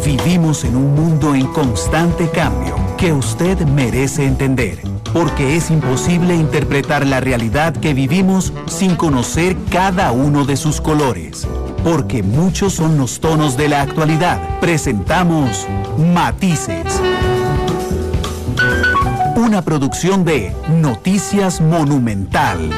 Vivimos en un mundo en constante cambio que usted merece entender, porque es imposible interpretar la realidad que vivimos sin conocer cada uno de sus colores. Porque muchos son los tonos de la actualidad. Presentamos Matices. Una producción de Noticias Monumental.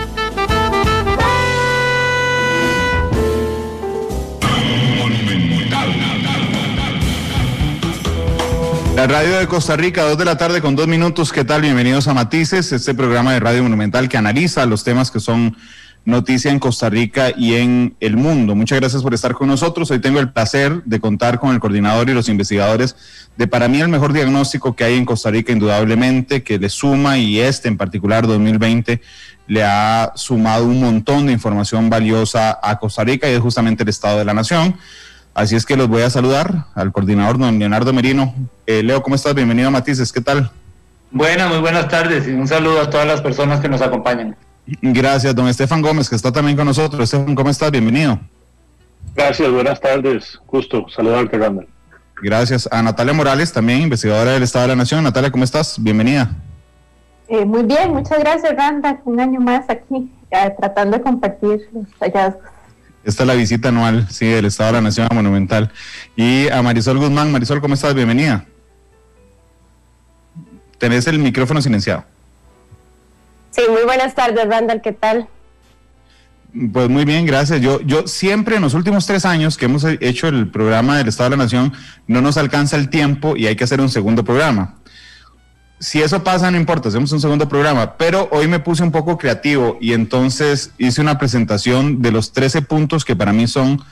La radio de Costa Rica, 2 de la tarde con 2 minutos. ¿Qué tal? Bienvenidos a Matices, este programa de Radio Monumental que analiza los temas que son noticia en Costa Rica y en el mundo. Muchas gracias por estar con nosotros. Hoy tengo el placer de contar con el coordinador y los investigadores de, para mí, el mejor diagnóstico que hay en Costa Rica, indudablemente, que le suma, y en particular 2020, le ha sumado un montón de información valiosa a Costa Rica, y es justamente el Estado de la Nación. Así es que los voy a saludar al coordinador, don Leonardo Merino. Leo, ¿cómo estás? Bienvenido a Matices, ¿qué tal? Buenas, muy buenas tardes, y un saludo a todas las personas que nos acompañan. Gracias, don Estefan Gómez, que está también con nosotros. Estefan, ¿cómo estás? Bienvenido. Gracias, buenas tardes. Gusto saludarte, Randall. Gracias. A Natalia Morales, también investigadora del Estado de la Nación. Natalia, ¿cómo estás? Bienvenida. Muy bien, muchas gracias, Randall. Un año más aquí, tratando de compartir los hallazgos. Esta es la visita anual, sí, del Estado de la Nación a Monumental. Y a Marisol Guzmán. Marisol, ¿cómo estás? Bienvenida. Tenés el micrófono silenciado. Sí, muy buenas tardes, Randall, ¿qué tal? Pues muy bien, gracias. Yo siempre en los últimos 3 años que hemos hecho el programa del Estado de la Nación, no nos alcanza el tiempo y hay que hacer un segundo programa. Si eso pasa, no importa, hacemos un segundo programa, pero hoy me puse un poco creativo y entonces hice una presentación de los 13 puntos que para mí son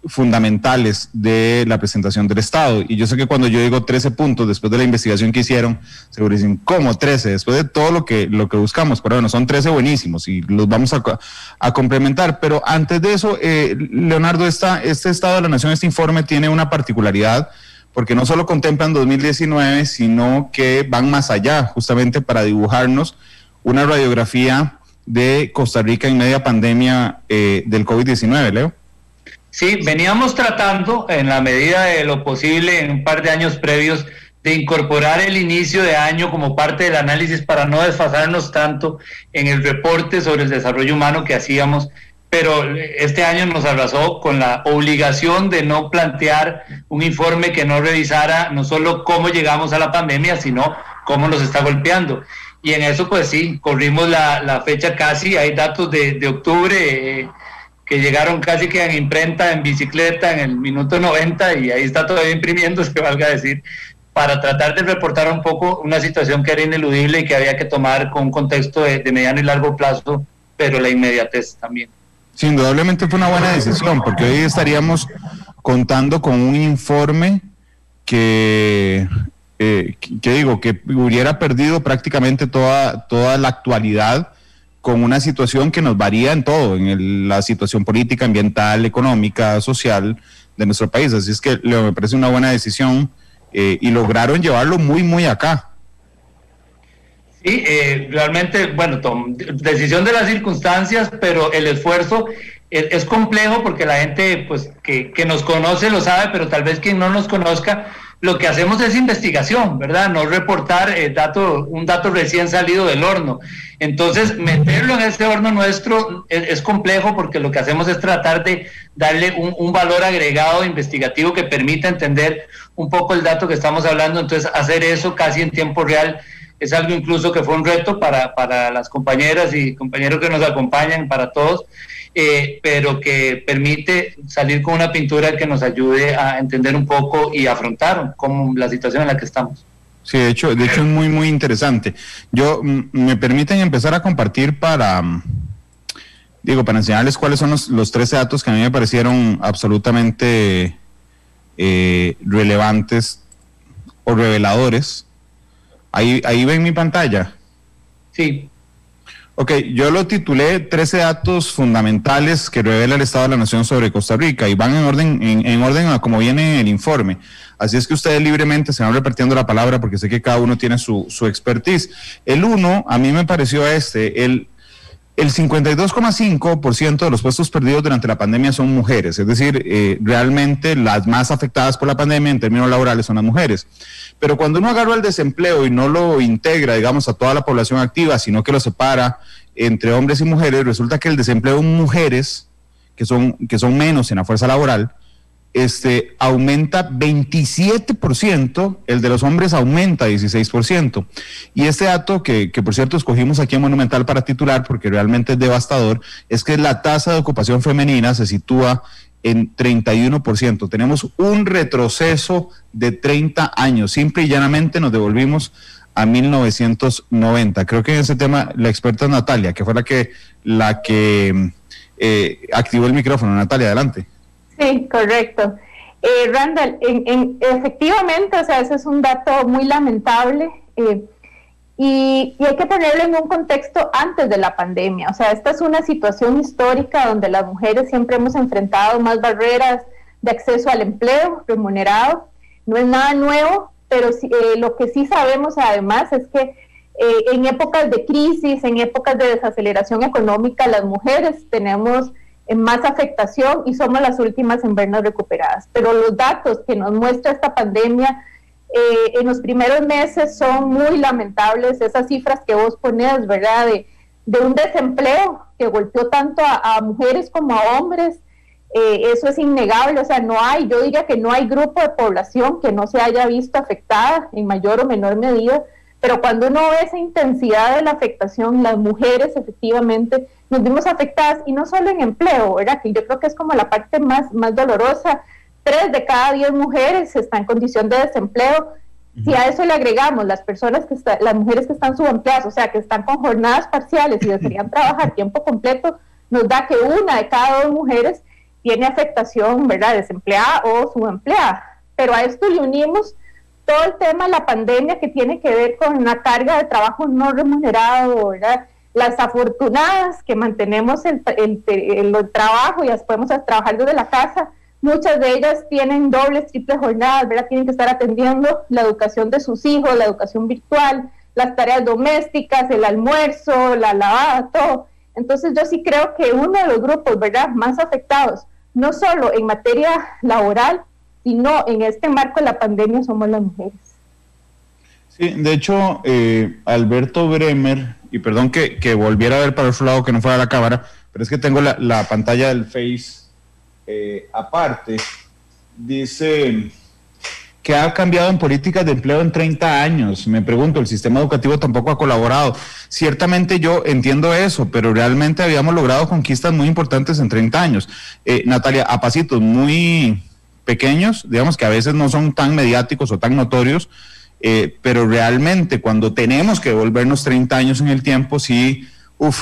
fundamentales de la presentación del Estado. Y yo sé que cuando yo digo 13 puntos, después de la investigación que hicieron, seguro dicen, ¿cómo 13? Después de todo lo que buscamos, pero bueno, son 13 buenísimos y los vamos a complementar. Pero antes de eso, Leonardo, este Estado de la Nación, este informe tiene una particularidad, porque no solo contemplan 2019, sino que van más allá, justamente para dibujarnos una radiografía de Costa Rica en media pandemia del COVID-19, Leo. Sí, veníamos tratando, en la medida de lo posible, en un par de años previos, de incorporar el inicio de año como parte del análisis para no desfasarnos tanto en el reporte sobre el desarrollo humano que hacíamos, pero este año nos arrasó con la obligación de no plantear un informe que no revisara no solo cómo llegamos a la pandemia, sino cómo nos está golpeando. Y en eso, pues sí, corrimos la fecha casi, hay datos de octubre que llegaron casi que en imprenta, en bicicleta, en el minuto 90, y ahí está todavía imprimiéndose, valga decir, para tratar de reportar un poco una situación que era ineludible y que había que tomar con un contexto de mediano y largo plazo, pero la inmediatez también. Sí, indudablemente fue una buena decisión, porque hoy estaríamos contando con un informe que hubiera perdido prácticamente toda la actualidad, con una situación que nos varía en todo, en la situación política, ambiental, económica, social de nuestro país. Así es que me parece una buena decisión y lograron llevarlo muy, muy acá. Sí, realmente, bueno, decisión de las circunstancias, pero el esfuerzo es complejo porque la gente pues que nos conoce lo sabe, pero tal vez quien no nos conozca, lo que hacemos es investigación, ¿verdad? No reportar un dato recién salido del horno. Entonces, meterlo en ese horno nuestro es complejo porque lo que hacemos es tratar de darle un valor agregado investigativo que permita entender un poco el dato que estamos hablando. Entonces, hacer eso casi en tiempo real es algo incluso que fue un reto para las compañeras y compañeros que nos acompañan, para todos, pero que permite salir con una pintura que nos ayude a entender un poco y afrontar como la situación en la que estamos. Sí, de hecho es muy, muy interesante. Me permiten empezar a compartir para enseñarles cuáles son los 13 datos que a mí me parecieron absolutamente relevantes o reveladores. Ahí ven mi pantalla. Sí. Ok, yo lo titulé 13 datos fundamentales que revela el Estado de la Nación sobre Costa Rica, y van en orden a como viene en el informe. Así es que ustedes libremente se van repartiendo la palabra porque sé que cada uno tiene su expertise. El 1, a mí me pareció el El 52,5% de los puestos perdidos durante la pandemia son mujeres, es decir, realmente las más afectadas por la pandemia en términos laborales son las mujeres. Pero cuando uno agarra el desempleo y no lo integra, digamos, a toda la población activa, sino que lo separa entre hombres y mujeres, resulta que el desempleo en mujeres, que son menos en la fuerza laboral, aumenta 27%, el de los hombres aumenta 16%. Y este dato que por cierto escogimos aquí en Monumental para titular, porque realmente es devastador, es que la tasa de ocupación femenina se sitúa en 31%. Tenemos un retroceso de 30 años. Simple y llanamente nos devolvimos a 1990. Creo que en ese tema la experta es Natalia, que fue la que activó el micrófono. Natalia, adelante. Sí, correcto. Randall, efectivamente, o sea, ese es un dato muy lamentable y hay que ponerlo en un contexto antes de la pandemia. O sea, esta es una situación histórica donde las mujeres siempre hemos enfrentado más barreras de acceso al empleo remunerado. No es nada nuevo, pero lo que sí sabemos además es que en épocas de crisis, en épocas de desaceleración económica, las mujeres tenemos más afectación y somos las últimas en vernos recuperadas. Pero los datos que nos muestra esta pandemia en los primeros meses son muy lamentables, esas cifras que vos pones, ¿verdad? De un desempleo que golpeó tanto a mujeres como a hombres, eso es innegable. O sea, yo diría que no hay grupo de población que no se haya visto afectada en mayor o menor medida, pero cuando uno ve esa intensidad de la afectación, las mujeres efectivamente nos vimos afectadas, y no solo en empleo, ¿verdad? Que yo creo que es como la parte más dolorosa. 3 de cada 10 mujeres están en condición de desempleo. Si a eso le agregamos las mujeres que están subempleadas, o sea, que están con jornadas parciales y desearían trabajar tiempo completo, nos da que 1 de cada 2 mujeres tiene afectación, ¿verdad?, desempleada o subempleada. Pero a esto le unimos todo el tema de la pandemia, que tiene que ver con una carga de trabajo no remunerado, ¿verdad? Las afortunadas que mantenemos el trabajo y las podemos trabajar desde la casa, muchas de ellas tienen dobles, triples jornadas, ¿verdad? Tienen que estar atendiendo la educación de sus hijos, la educación virtual, las tareas domésticas, el almuerzo, la lavada, todo. Entonces yo sí creo que uno de los grupos, ¿verdad?, más afectados, no solo en materia laboral, sino en este marco de la pandemia, somos las mujeres. Sí, de hecho, Alberto Bremer, y perdón que volviera a ver para otro lado, que no fuera la cámara, pero es que tengo la pantalla del Face aparte, dice que ha cambiado en políticas de empleo en 30 años. Me pregunto, el sistema educativo tampoco ha colaborado. Ciertamente yo entiendo eso, pero realmente habíamos logrado conquistas muy importantes en 30 años. Natalia, a pasitos muy pequeños, digamos que a veces no son tan mediáticos o tan notorios, pero realmente cuando tenemos que devolvernos 30 años en el tiempo, sí,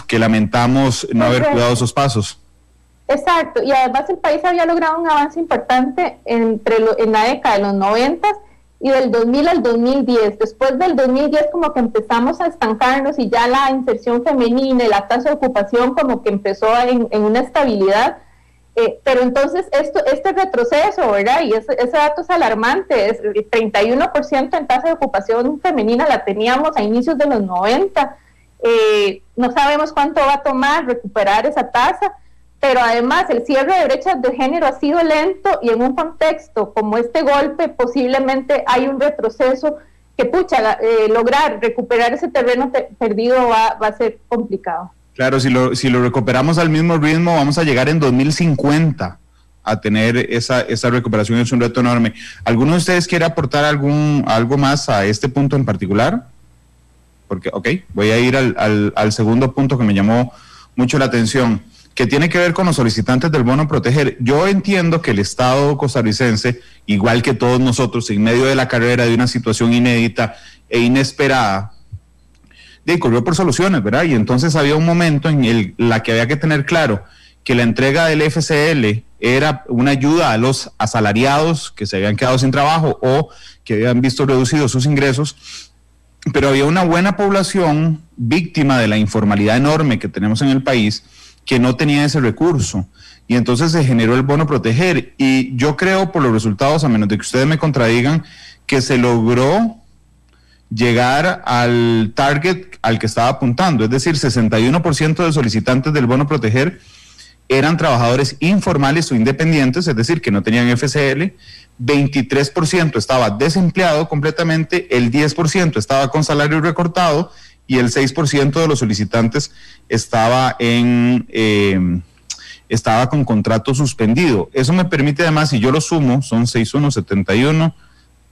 que lamentamos no haber cuidado esos pasos. Exacto, y además el país había logrado un avance importante en la década de los 90 y del 2000 al 2010. Después del 2010 como que empezamos a estancarnos y ya la inserción femenina y la tasa de ocupación como que empezó en una estabilidad. Pero entonces este retroceso, ¿verdad? Y ese dato es alarmante, es el 31% en tasa de ocupación femenina la teníamos a inicios de los 90. No sabemos cuánto va a tomar recuperar esa tasa, pero además el cierre de brechas de género ha sido lento, y en un contexto como este golpe posiblemente hay un retroceso que lograr recuperar ese terreno perdido va a ser complicado. Claro, si lo recuperamos al mismo ritmo, vamos a llegar en 2050 a tener esa recuperación. Es un reto enorme. ¿Alguno de ustedes quiere aportar algo más a este punto en particular? Porque, voy a ir al segundo punto que me llamó mucho la atención, que tiene que ver con los solicitantes del bono proteger. Yo entiendo que el Estado costarricense, igual que todos nosotros, en medio de la carrera de una situación inédita e inesperada, corrió por soluciones, ¿verdad? Y entonces había un momento en la que había que tener claro que la entrega del FCL era una ayuda a los asalariados que se habían quedado sin trabajo o que habían visto reducidos sus ingresos, pero había una buena población víctima de la informalidad enorme que tenemos en el país que no tenía ese recurso, y entonces se generó el bono proteger, y yo creo, por los resultados, a menos de que ustedes me contradigan, que se logró llegar al target al que estaba apuntando, es decir, 61% de solicitantes del bono proteger eran trabajadores informales o independientes, es decir, que no tenían FCL, 23% estaba desempleado completamente, el 10% estaba con salario recortado y el 6% de los solicitantes estaba con contrato suspendido. Eso me permite además, si yo lo sumo, son 61, 71,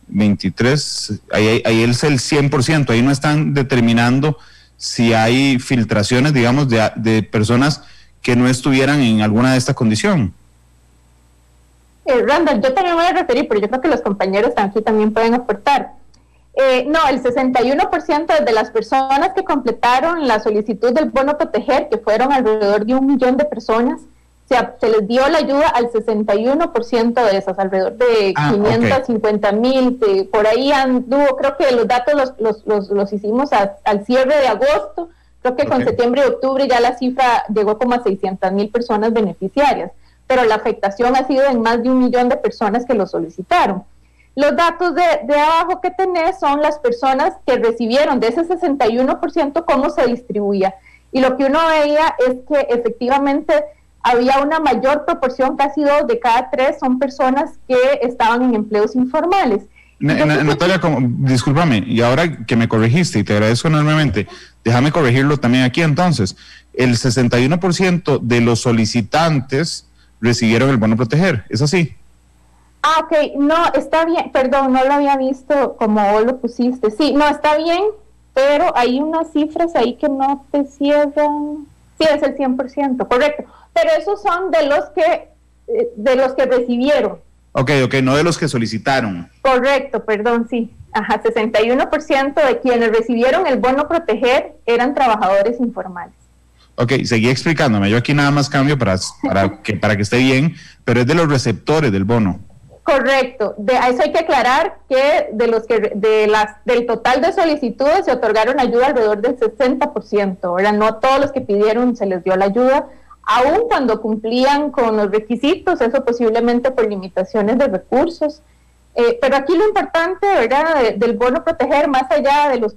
23, ahí es el 100%, ahí no están determinando si hay filtraciones, digamos, de personas que no estuvieran en alguna de estas condiciones. Randall, yo también voy a referir, pero yo creo que los compañeros aquí también pueden aportar. No, el 61% de las personas que completaron la solicitud del bono proteger, que fueron alrededor de 1 millón de personas, se les dio la ayuda al 61% de esas, alrededor de 550,000, por ahí anduvo, creo que los datos los hicimos al cierre de agosto, creo que con septiembre y octubre ya la cifra llegó como a 600,000 personas beneficiarias, pero la afectación ha sido en más de 1 millón de personas que lo solicitaron. Los datos de abajo que tenés son las personas que recibieron de ese 61%, cómo se distribuía, y lo que uno veía es que efectivamente había una mayor proporción, casi 2 de cada 3 son personas que estaban en empleos informales. Natalia, discúlpame, y ahora que me corregiste, y te agradezco enormemente, déjame corregirlo también aquí entonces. El 61% de los solicitantes recibieron el bono proteger, ¿es así? Ok, no, está bien, perdón, no lo había visto como vos lo pusiste. Sí, no, está bien, pero hay unas cifras ahí que no te cierran. Sí, es el 100%, correcto. Pero esos son de los que recibieron. Ok, no de los que solicitaron. Correcto, perdón, sí. Ajá, 61% de quienes recibieron el bono proteger eran trabajadores informales. Ok, seguí explicándome. Yo aquí nada más cambio para que esté bien, pero es de los receptores del bono. Correcto. A eso hay que aclarar que del total de solicitudes se otorgaron ayuda alrededor del 60%. Ahora, no a todos los que pidieron se les dio la ayuda, aun cuando cumplían con los requisitos, eso posiblemente por limitaciones de recursos. Pero aquí lo importante, ¿verdad?, del bono proteger, más allá de los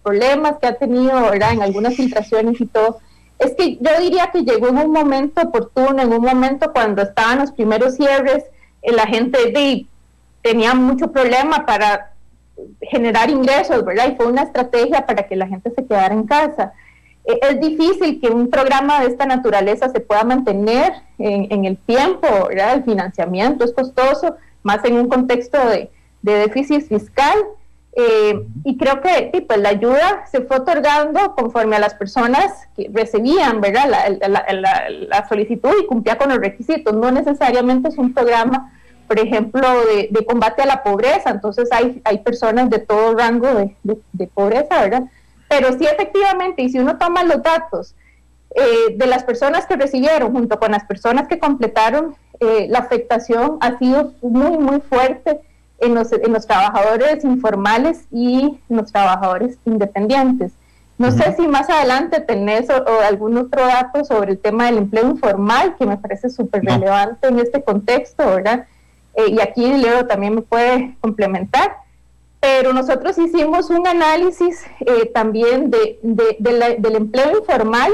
problemas que ha tenido, ¿verdad?, en algunas filtraciones y todo, es que yo diría que llegó en un momento oportuno, en un momento cuando estaban los primeros cierres, la gente tenía mucho problema para generar ingresos, ¿verdad? Y fue una estrategia para que la gente se quedara en casa. Es difícil que un programa de esta naturaleza se pueda mantener en el tiempo, ¿verdad? El financiamiento es costoso, más en un contexto de déficit fiscal. Y creo que pues, la ayuda se fue otorgando conforme a las personas que recibían, ¿verdad?, la solicitud y cumplía con los requisitos. No necesariamente es un programa, por ejemplo, de combate a la pobreza, entonces hay personas de todo rango de pobreza, ¿verdad? Pero sí, efectivamente, y si uno toma los datos de las personas que recibieron junto con las personas que completaron, la afectación ha sido muy, muy fuerte en los trabajadores informales y en los trabajadores independientes. No sé si más adelante tenés o algún otro dato sobre el tema del empleo informal, que me parece súper relevante en este contexto, ¿verdad? Y aquí Leo también me puede complementar, pero nosotros hicimos un análisis también del empleo informal,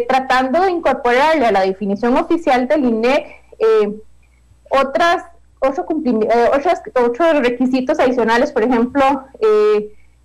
tratando de incorporarle a la definición oficial del INEC otros requisitos adicionales, por ejemplo,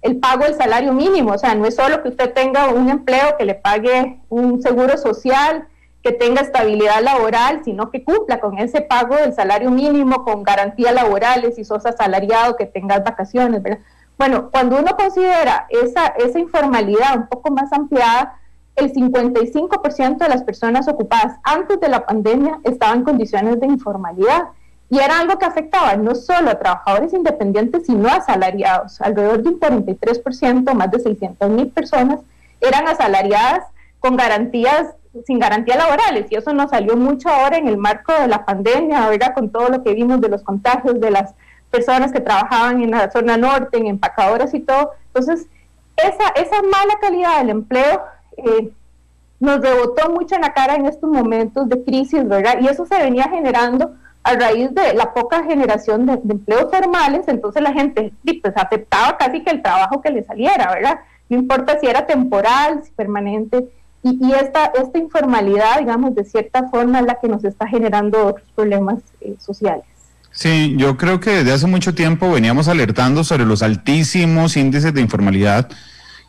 el pago del salario mínimo. O sea, no es solo que usted tenga un empleo que le pague un seguro social, que tenga estabilidad laboral, sino que cumpla con ese pago del salario mínimo, con garantías laborales, si sos asalariado, que tengas vacaciones, ¿verdad? Bueno, cuando uno considera esa informalidad un poco más ampliada, el 55% de las personas ocupadas antes de la pandemia estaban en condiciones de informalidad, y era algo que afectaba no solo a trabajadores independientes, sino a asalariados. Alrededor de un 43%, más de 600,000 personas, eran asalariadas con sin garantías laborales, y eso nos salió mucho ahora en el marco de la pandemia, ¿verdad?, con todo lo que vimos de los contagios de las personas que trabajaban en la zona norte, en empacadoras y todo. Entonces, esa mala calidad del empleo nos rebotó mucho en la cara en estos momentos de crisis, ¿verdad? Y eso se venía generando a raíz de la poca generación de empleos formales, entonces la gente pues aceptaba casi que el trabajo que le saliera, ¿verdad? No importa si era temporal, si permanente, y esta informalidad, digamos, de cierta forma es la que nos está generando otros problemas sociales. Sí, yo creo que desde hace mucho tiempo veníamos alertando sobre los altísimos índices de informalidad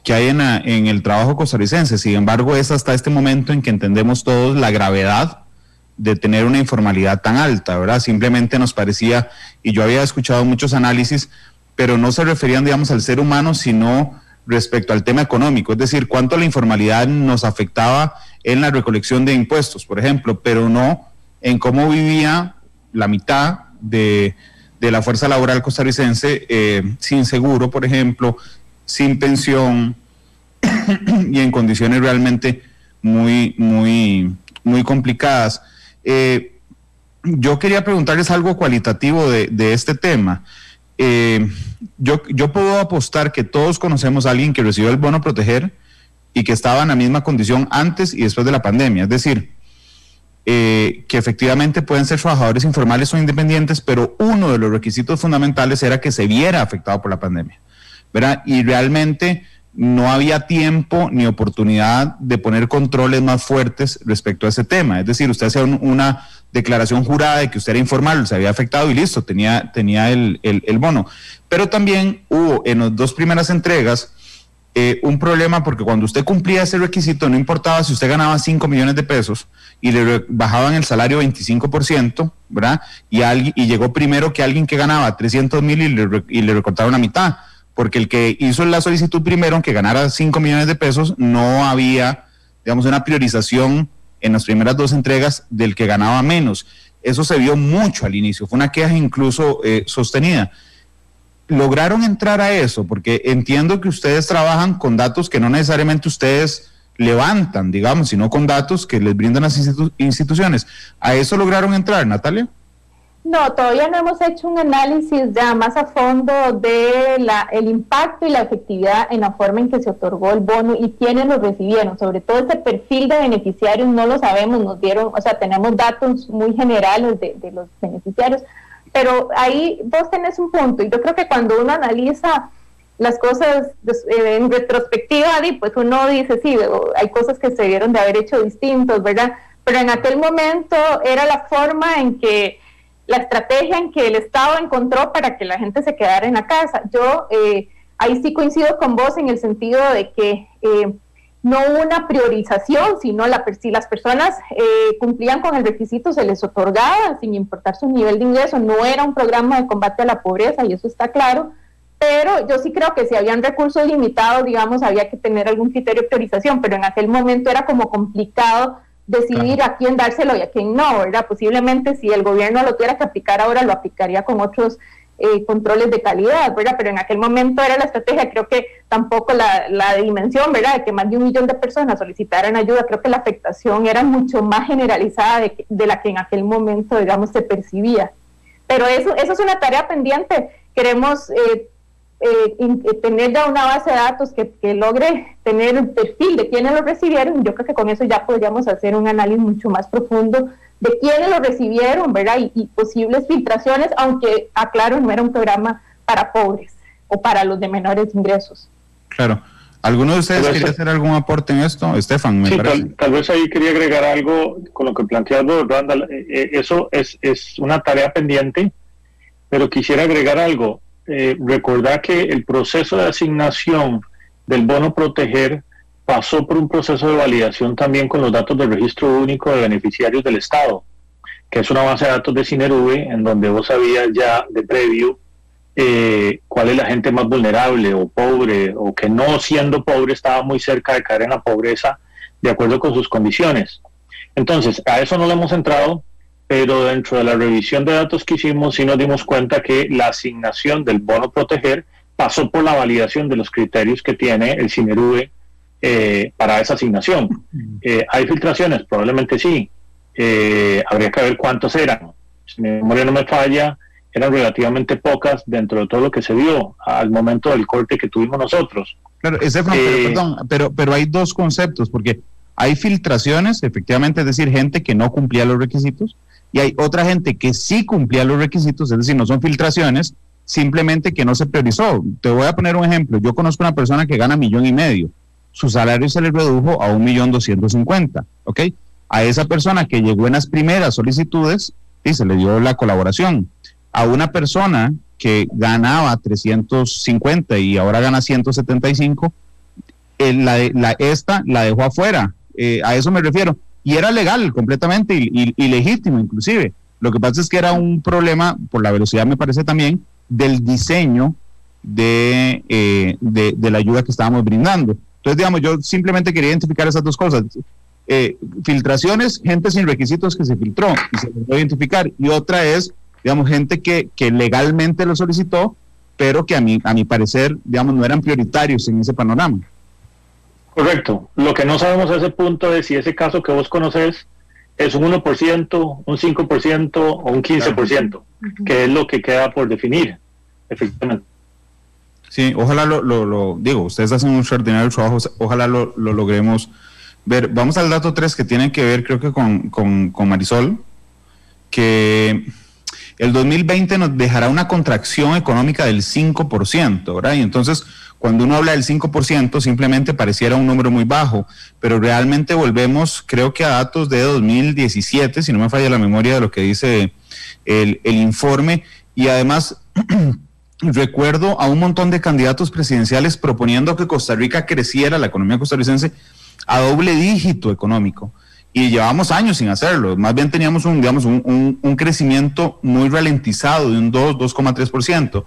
que hay en el trabajo costarricense. Sin embargo, es hasta este momento en que entendemos todos la gravedad de tener una informalidad tan alta, ¿verdad? Simplemente nos parecía, y yo había escuchado muchos análisis, pero no se referían, digamos, al ser humano, sino respecto al tema económico, es decir, cuánto la informalidad nos afectaba en la recolección de impuestos, por ejemplo, pero no en cómo vivía la mitad de la fuerza laboral costarricense sin seguro, por ejemplo, sin pensión y en condiciones realmente muy complicadas. Yo quería preguntarles algo cualitativo de este tema. Yo puedo apostar que todos conocemos a alguien que recibió el bono proteger y que estaba en la misma condición antes y después de la pandemia, es decir, que efectivamente pueden ser trabajadores informales o independientes, pero uno de los requisitos fundamentales era que se viera afectado por la pandemia, ¿verdad? Y realmente no había tiempo ni oportunidad de poner controles más fuertes respecto a ese tema. Es decir, usted hacía una declaración jurada de que usted era informal, se había afectado y listo, tenía el bono. Pero también hubo en las dos primeras entregas un problema, porque cuando usted cumplía ese requisito, no importaba si usted ganaba 5 millones de pesos y le bajaban el salario 25%, ¿verdad? Y llegó primero que alguien que ganaba 300,000 y le recortaron la mitad, porque el que hizo la solicitud primero, aunque ganara 5 millones de pesos, no había, digamos, una priorización en las primeras dos entregas del que ganaba menos. Eso se vio mucho al inicio, fue una queja incluso sostenida. ¿Lograron entrar a eso? Porque entiendo que ustedes trabajan con datos que no necesariamente ustedes levantan, digamos, sino con datos que les brindan las instituciones. ¿A eso lograron entrar, Natalia? No, todavía no hemos hecho un análisis ya más a fondo de el impacto y la efectividad en la forma en que se otorgó el bono y quiénes lo recibieron. Sobre todo ese perfil de beneficiarios no lo sabemos, nos dieron, o sea, tenemos datos muy generales de los beneficiarios, pero ahí vos tenés un punto, y yo creo que cuando uno analiza las cosas en retrospectiva, pues uno dice, sí, hay cosas que se debieron de haber hecho distintos, ¿verdad? Pero en aquel momento era la forma en que, la estrategia en que el Estado encontró para que la gente se quedara en la casa. Yo ahí sí coincido con vos en el sentido de que no hubo una priorización, sino si las personas cumplían con el requisito, se les otorgaba sin importar su nivel de ingreso. No era un programa de combate a la pobreza, y eso está claro, pero yo sí creo que si habían recursos limitados, digamos, había que tener algún criterio de priorización, pero en aquel momento era como complicado decidir a quién dárselo y a quién no, ¿verdad? Posiblemente si el gobierno lo tuviera que aplicar ahora, lo aplicaría con otros controles de calidad, ¿verdad? Pero en aquel momento era la estrategia. Creo que tampoco la dimensión, ¿verdad?, de que más de 1 millón de personas solicitaran ayuda, creo que la afectación era mucho más generalizada de la que en aquel momento, digamos, se percibía. Pero eso es una tarea pendiente. Queremos tener ya una base de datos que logre tener un perfil de quiénes lo recibieron. Yo creo que con eso ya podríamos hacer un análisis mucho más profundo de quiénes lo recibieron, ¿verdad? Y posibles filtraciones, aunque, aclaro, no era un programa para pobres o para los de menores ingresos. Claro. ¿Alguno de ustedes quería hacer algún aporte en esto? Estefan, me parece. Tal vez ahí quería agregar algo con lo que planteas vos, Randall. Eso es una tarea pendiente, pero quisiera agregar algo. Recordar que el proceso de asignación del bono proteger pasó por un proceso de validación también con los datos del registro único de beneficiarios del Estado, que es una base de datos de Cinerube, en donde vos sabías ya de previo cuál es la gente más vulnerable o pobre, o que no siendo pobre estaba muy cerca de caer en la pobreza de acuerdo con sus condiciones. Entonces, a eso no le hemos entrado, pero dentro de la revisión de datos que hicimos sí nos dimos cuenta que la asignación del bono proteger pasó por la validación de los criterios que tiene el Cinerube para esa asignación. ¿Hay filtraciones? Probablemente sí. Habría que ver cuántos eran. Si mi memoria no me falla, eran relativamente pocas dentro de todo lo que se vio al momento del corte que tuvimos nosotros. Claro, pero hay dos conceptos, porque hay filtraciones, efectivamente, es decir, gente que no cumplía los requisitos, y hay otra gente que sí cumplía los requisitos, es decir, no son filtraciones, simplemente que no se priorizó. Te voy a poner un ejemplo. Yo conozco una persona que gana $1.5 million, su salario se le redujo a $1.250.000, ¿ok? A esa persona que llegó en las primeras solicitudes y se le dio la colaboración. A una persona que ganaba 350 y ahora gana 175, esta la dejó afuera. A eso me refiero. Y era legal completamente y legítimo inclusive. Lo que pasa es que era un problema, por la velocidad me parece también, del diseño de la ayuda que estábamos brindando. Entonces, digamos, yo simplemente quería identificar esas dos cosas. Filtraciones, gente sin requisitos que se filtró y se logró identificar. Y otra es, digamos, gente que legalmente lo solicitó, pero que a mi parecer, digamos, no eran prioritarios en ese panorama. Correcto. Lo que no sabemos a ese punto es si ese caso que vos conoces es un 1%, un 5% o un 15%, que es lo que queda por definir, efectivamente. Sí, ojalá lo digo, ustedes hacen un extraordinario trabajo, ojalá lo logremos ver. Vamos al dato 3 que tiene que ver, creo que con Marisol, que el 2020 nos dejará una contracción económica del 5%, ¿verdad? Y entonces, cuando uno habla del 5%, simplemente pareciera un número muy bajo, pero realmente volvemos, creo que a datos de 2017, si no me falla la memoria de lo que dice el informe, y además recuerdo a un montón de candidatos presidenciales proponiendo que Costa Rica creciera, la economía costarricense, a doble dígito económico, y llevábamos años sin hacerlo. Más bien teníamos un crecimiento muy ralentizado de un 2,3%,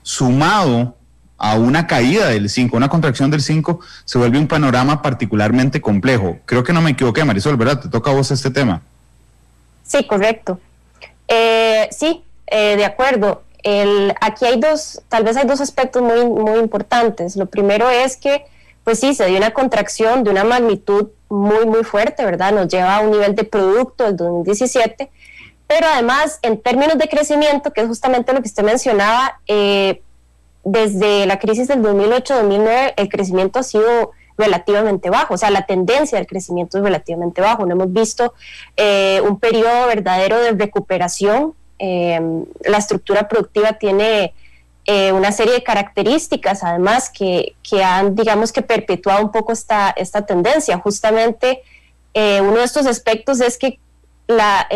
sumado a una caída del 5%, una contracción del 5%, se vuelve un panorama particularmente complejo. Creo que no me equivoqué, Marisol, ¿verdad? Te toca a vos este tema. Sí, correcto. Sí, de acuerdo. Aquí tal vez hay dos aspectos muy, muy importantes. Lo primero es que, pues sí, se dio una contracción de una magnitud muy, muy fuerte, ¿verdad? Nos lleva a un nivel de producto del 2017, pero además, en términos de crecimiento, que es justamente lo que usted mencionaba, desde la crisis del 2008-2009, el crecimiento ha sido relativamente bajo, o sea, la tendencia del crecimiento es relativamente bajo. No hemos visto un periodo verdadero de recuperación. La estructura productiva tiene una serie de características, además, que han, digamos, que perpetuado un poco esta tendencia. Justamente, uno de estos aspectos es que la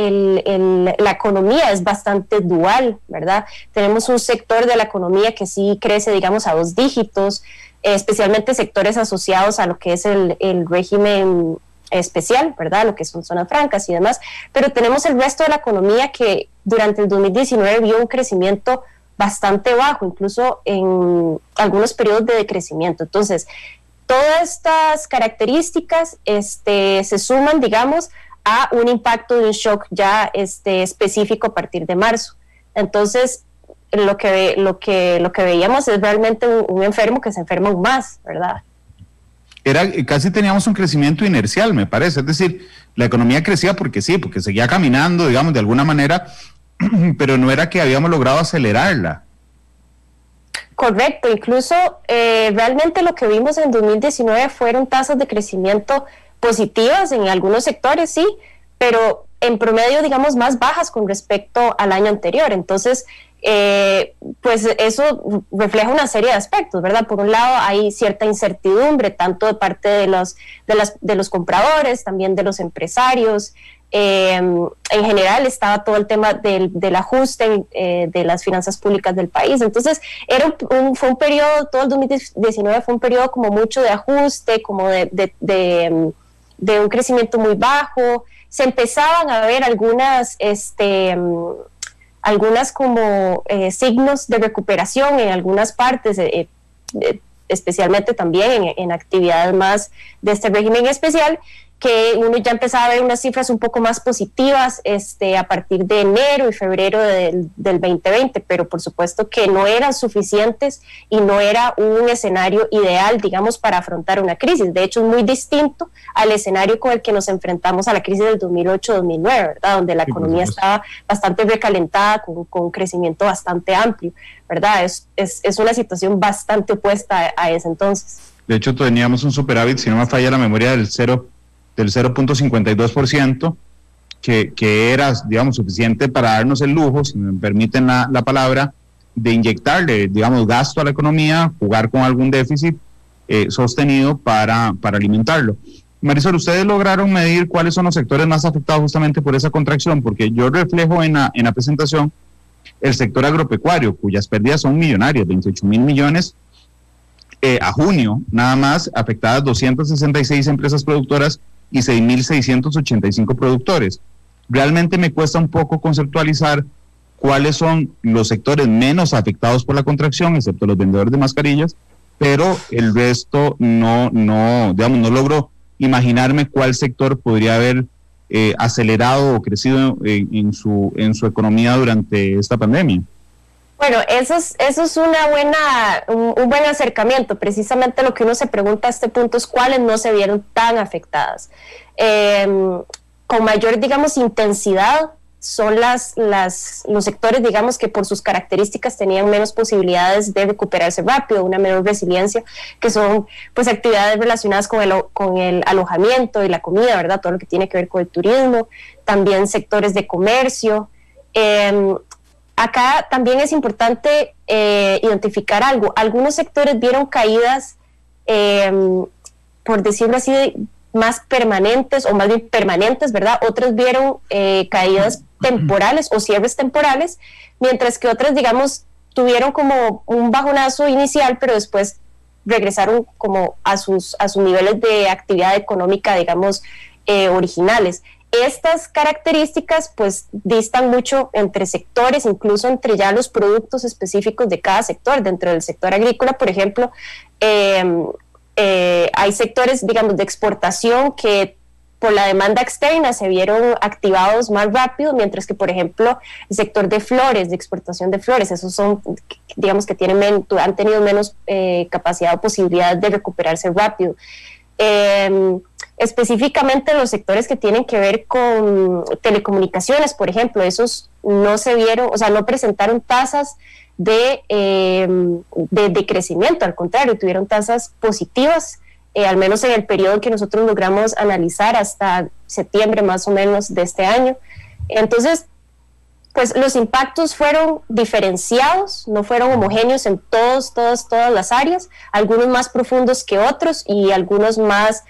economía es bastante dual, ¿verdad? Tenemos un sector de la economía que sí crece, digamos, a 2 dígitos, especialmente sectores asociados a lo que es el régimen especial, ¿verdad? Lo que son zonas francas y demás, pero tenemos el resto de la economía que durante el 2019 vio un crecimiento bastante bajo, incluso en algunos periodos de decrecimiento. Entonces, todas estas características se suman, digamos, a un impacto de un shock ya específico a partir de marzo. Entonces, lo que veíamos es realmente un enfermo que se enferma aún más, ¿verdad? Casi teníamos un crecimiento inercial, me parece, es decir, la economía crecía porque sí, porque seguía caminando, digamos, de alguna manera, pero no era que habíamos logrado acelerarla. Correcto, incluso realmente lo que vimos en 2019 fueron tasas de crecimiento positivas en algunos sectores, sí, pero en promedio, digamos, más bajas con respecto al año anterior. Entonces, pues eso refleja una serie de aspectos, ¿verdad? Por un lado, hay cierta incertidumbre, tanto de parte de los compradores, también de los empresarios. En general estaba todo el tema del ajuste de las finanzas públicas del país. Entonces, fue un periodo, todo el 2019 fue un periodo como mucho de ajuste, como de un crecimiento muy bajo. Se empezaban a ver algunas como signos de recuperación en algunas partes, especialmente también en actividades más de este régimen especial, que uno ya empezaba a ver unas cifras un poco más positivas a partir de enero y febrero del 2020, pero por supuesto que no eran suficientes y no era un escenario ideal, digamos, para afrontar una crisis. De hecho, es muy distinto al escenario con el que nos enfrentamos a la crisis del 2008-2009, ¿verdad? Donde la economía estaba bastante recalentada, con un crecimiento bastante amplio, ¿verdad? Es una situación bastante opuesta a ese entonces. De hecho, teníamos un superávit, si no me falla la memoria, del 0.52%, que era, digamos, suficiente para darnos el lujo, si me permiten la palabra, de inyectarle, digamos, gasto a la economía, jugar con algún déficit sostenido para alimentarlo. Marisol, ¿ustedes lograron medir cuáles son los sectores más afectados justamente por esa contracción? Porque yo reflejo en la presentación el sector agropecuario, cuyas pérdidas son millonarias, 28.000 millones a junio, nada más, afectadas 266 empresas productoras y 6.685 productores. Realmente me cuesta un poco conceptualizar cuáles son los sectores menos afectados por la contracción, excepto los vendedores de mascarillas, pero el resto no logro imaginarme cuál sector podría haber acelerado o crecido en su economía durante esta pandemia. Bueno, eso es un buen acercamiento. Precisamente lo que uno se pregunta a este punto es cuáles no se vieron tan afectadas. Con mayor, digamos, intensidad son los sectores, digamos, que por sus características tenían menos posibilidades de recuperarse rápido, una menor resiliencia, que son pues actividades relacionadas con el alojamiento y la comida, ¿verdad? Todo lo que tiene que ver con el turismo, también sectores de comercio. Acá también es importante identificar algo. Algunos sectores vieron caídas, por decirlo así, más permanentes o más bien permanentes, ¿verdad? Otros vieron caídas temporales o cierres temporales, mientras que otras, digamos, tuvieron como un bajonazo inicial, pero después regresaron como a sus niveles de actividad económica, digamos, originales. Estas características pues distan mucho entre sectores, incluso entre ya los productos específicos de cada sector. Dentro del sector agrícola, por ejemplo, hay sectores, digamos, de exportación que por la demanda externa se vieron activados más rápido, mientras que, por ejemplo, el sector de flores, de exportación de flores, esos son, digamos, que han tenido menos capacidad o posibilidad de recuperarse rápido. Específicamente los sectores que tienen que ver con telecomunicaciones, por ejemplo, esos no se vieron, o sea, no presentaron tasas de crecimiento, al contrario, tuvieron tasas positivas, al menos en el periodo que nosotros logramos analizar hasta septiembre más o menos de este año. Entonces, pues los impactos fueron diferenciados, no fueron homogéneos en todas las áreas, algunos más profundos que otros y algunos más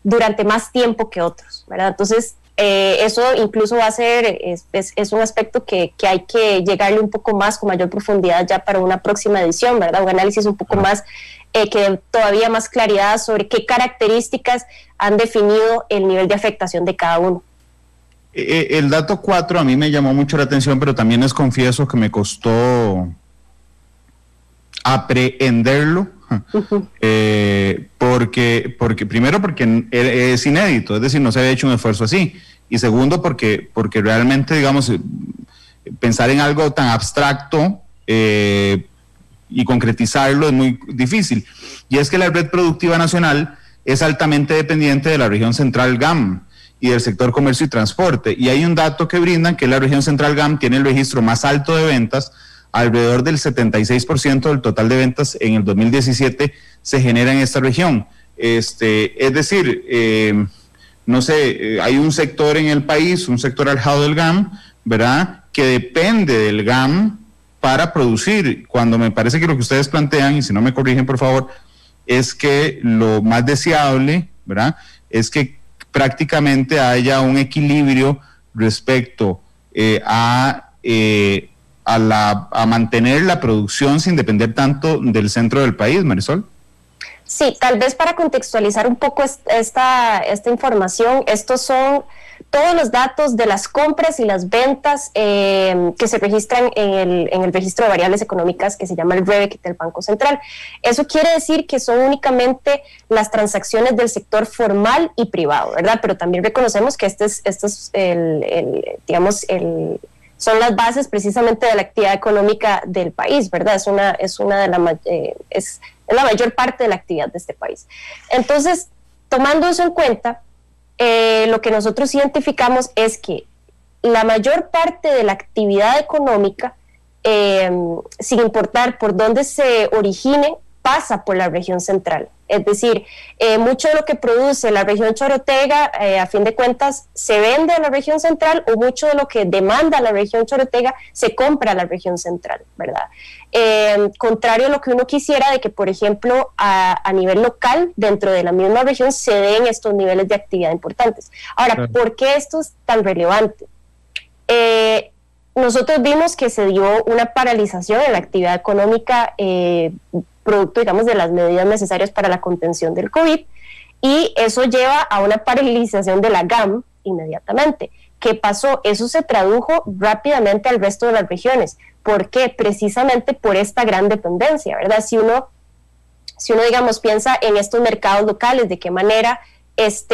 durante más tiempo que otros, ¿verdad? Entonces, eso incluso va a ser, es un aspecto que hay que llegarle un poco más, con mayor profundidad ya para una próxima edición, ¿verdad? Un análisis un poco más, que dé todavía más claridad sobre qué características han definido el nivel de afectación de cada uno. El dato 4 a mí me llamó mucho la atención, pero también les confieso que me costó aprehenderlo, porque primero porque es inédito, es decir, no se había hecho un esfuerzo así, y segundo porque realmente, digamos, pensar en algo tan abstracto y concretizarlo es muy difícil. Y es que la red productiva nacional es altamente dependiente de la región central GAM y del sector comercio y transporte, y hay un dato que brindan que la región central GAM tiene el registro más alto de ventas. Alrededor del 76% del total de ventas en el 2017 se genera en esta región. Es decir, no sé, hay un sector en el país, un sector alejado del GAM, ¿verdad?, que depende del GAM para producir, cuando me parece que lo que ustedes plantean, y si no me corrigen por favor, es que lo más deseable, ¿verdad?, es que prácticamente haya un equilibrio respecto a mantener la producción sin depender tanto del centro del país, Marisol. Sí, tal vez para contextualizar un poco esta información, estos son todos los datos de las compras y las ventas que se registran en el registro de variables económicas que se llama el REVEC del Banco Central. Eso quiere decir que son únicamente las transacciones del sector formal y privado, ¿verdad? Pero también reconocemos que son las bases precisamente de la actividad económica del país, ¿verdad? Es la mayor parte de la actividad de este país. Entonces, tomando eso en cuenta, lo que nosotros identificamos es que la mayor parte de la actividad económica, sin importar por dónde se origine, pasa por la región central. Es decir, mucho de lo que produce la región Chorotega, a fin de cuentas, se vende a la región central, o mucho de lo que demanda la región Chorotega se compra a la región central, ¿verdad? Contrario a lo que uno quisiera de que, por ejemplo, a nivel local, dentro de la misma región, se den estos niveles de actividad importantes. Ahora, claro, ¿por qué esto es tan relevante? Nosotros vimos que se dio una paralización en la actividad económica producto, digamos, de las medidas necesarias para la contención del COVID, y eso lleva a una paralización de la GAM inmediatamente. ¿Qué pasó? Eso se tradujo rápidamente al resto de las regiones. ¿Por qué? Precisamente por esta gran dependencia, ¿verdad? Si uno digamos, piensa en estos mercados locales, de qué manera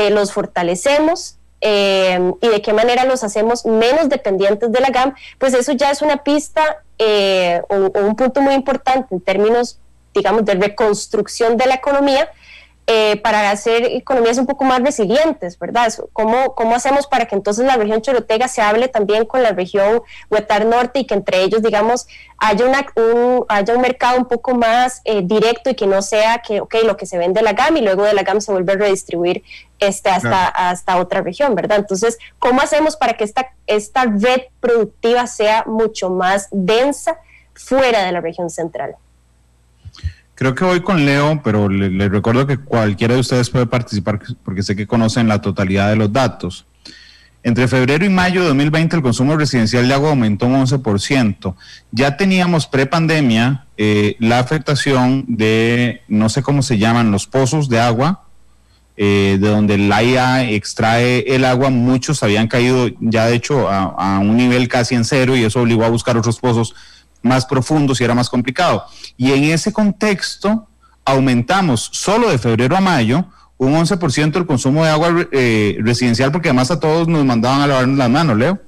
los fortalecemos, y de qué manera los hacemos menos dependientes de la GAM, pues eso ya es una pista o un punto muy importante en términos, digamos, de reconstrucción de la economía, para hacer economías un poco más resilientes, ¿verdad? ¿Cómo hacemos para que entonces la región Chorotega se hable también con la región Huetar Norte y que entre ellos, digamos, haya un mercado un poco más directo, y que no sea que, lo que se vende de la GAM y luego de la GAM se vuelve a redistribuir hasta otra región, ¿verdad? Entonces, ¿cómo hacemos para que esta red productiva sea mucho más densa fuera de la región central? Creo que voy con Leo, pero le recuerdo que cualquiera de ustedes puede participar porque sé que conocen la totalidad de los datos. Entre febrero y mayo de 2020 el consumo residencial de agua aumentó un 11%. Ya teníamos prepandemia la afectación de, no sé cómo se llaman, los pozos de agua, de donde la IA extrae el agua. Muchos habían caído ya de hecho a un nivel casi en cero, y eso obligó a buscar otros pozos más profundos y era más complicado. Y en ese contexto aumentamos solo de febrero a mayo un 11% el consumo de agua residencial, porque además a todos nos mandaban a lavarnos las manos, Leo.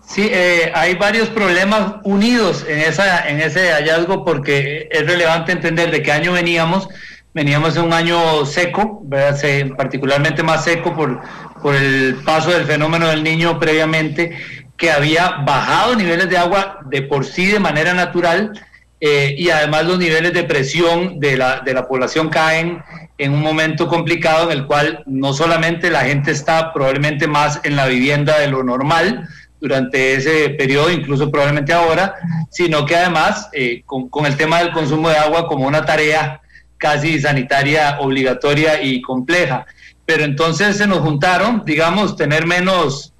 Sí, hay varios problemas unidos en ese hallazgo, porque es relevante entender de qué año veníamos de un año seco, ¿verdad? Particularmente más seco por el paso del fenómeno del Niño previamente, que había bajado niveles de agua de por sí de manera natural, y además los niveles de presión de la población caen en un momento complicado en el cual no solamente la gente está probablemente más en la vivienda de lo normal durante ese periodo, incluso probablemente ahora, sino que además con el tema del consumo de agua como una tarea casi sanitaria obligatoria y compleja. Pero entonces se nos juntaron, digamos, tener menos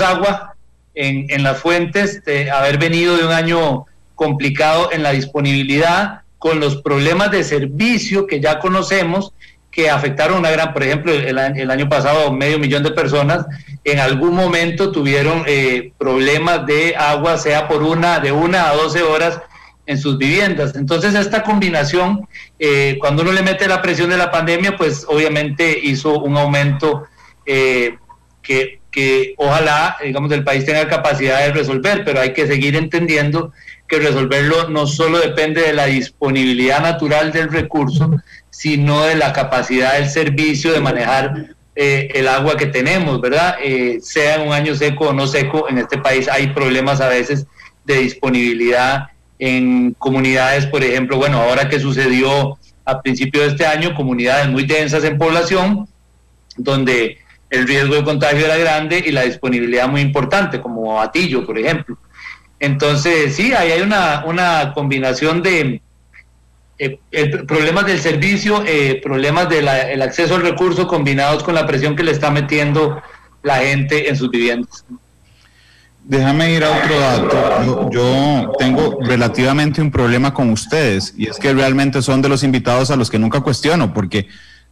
agua en las fuentes, de haber venido de un año complicado en la disponibilidad, con los problemas de servicio que ya conocemos, que afectaron por ejemplo, el año pasado 500,000 de personas en algún momento tuvieron problemas de agua, sea por de 1 a 12 horas en sus viviendas. Entonces esta combinación, cuando uno le mete la presión de la pandemia, pues obviamente hizo un aumento que ojalá, digamos, el país tenga capacidad de resolver, pero hay que seguir entendiendo que resolverlo no solo depende de la disponibilidad natural del recurso, sino de la capacidad del servicio de manejar el agua que tenemos, ¿verdad? Sea en un año seco o no seco, en este país hay problemas a veces de disponibilidad en comunidades, por ejemplo, bueno, ahora que sucedió a principio de este año, comunidades muy densas en población, donde el riesgo de contagio era grande y la disponibilidad muy importante, como Atillo, por ejemplo. Entonces, sí, ahí hay una combinación de problemas del servicio, problemas del acceso al recurso combinados con la presión que le está metiendo la gente en sus viviendas. Déjame ir a otro dato. Yo tengo relativamente un problema con ustedes, y es que realmente son de los invitados a los que nunca cuestiono, porque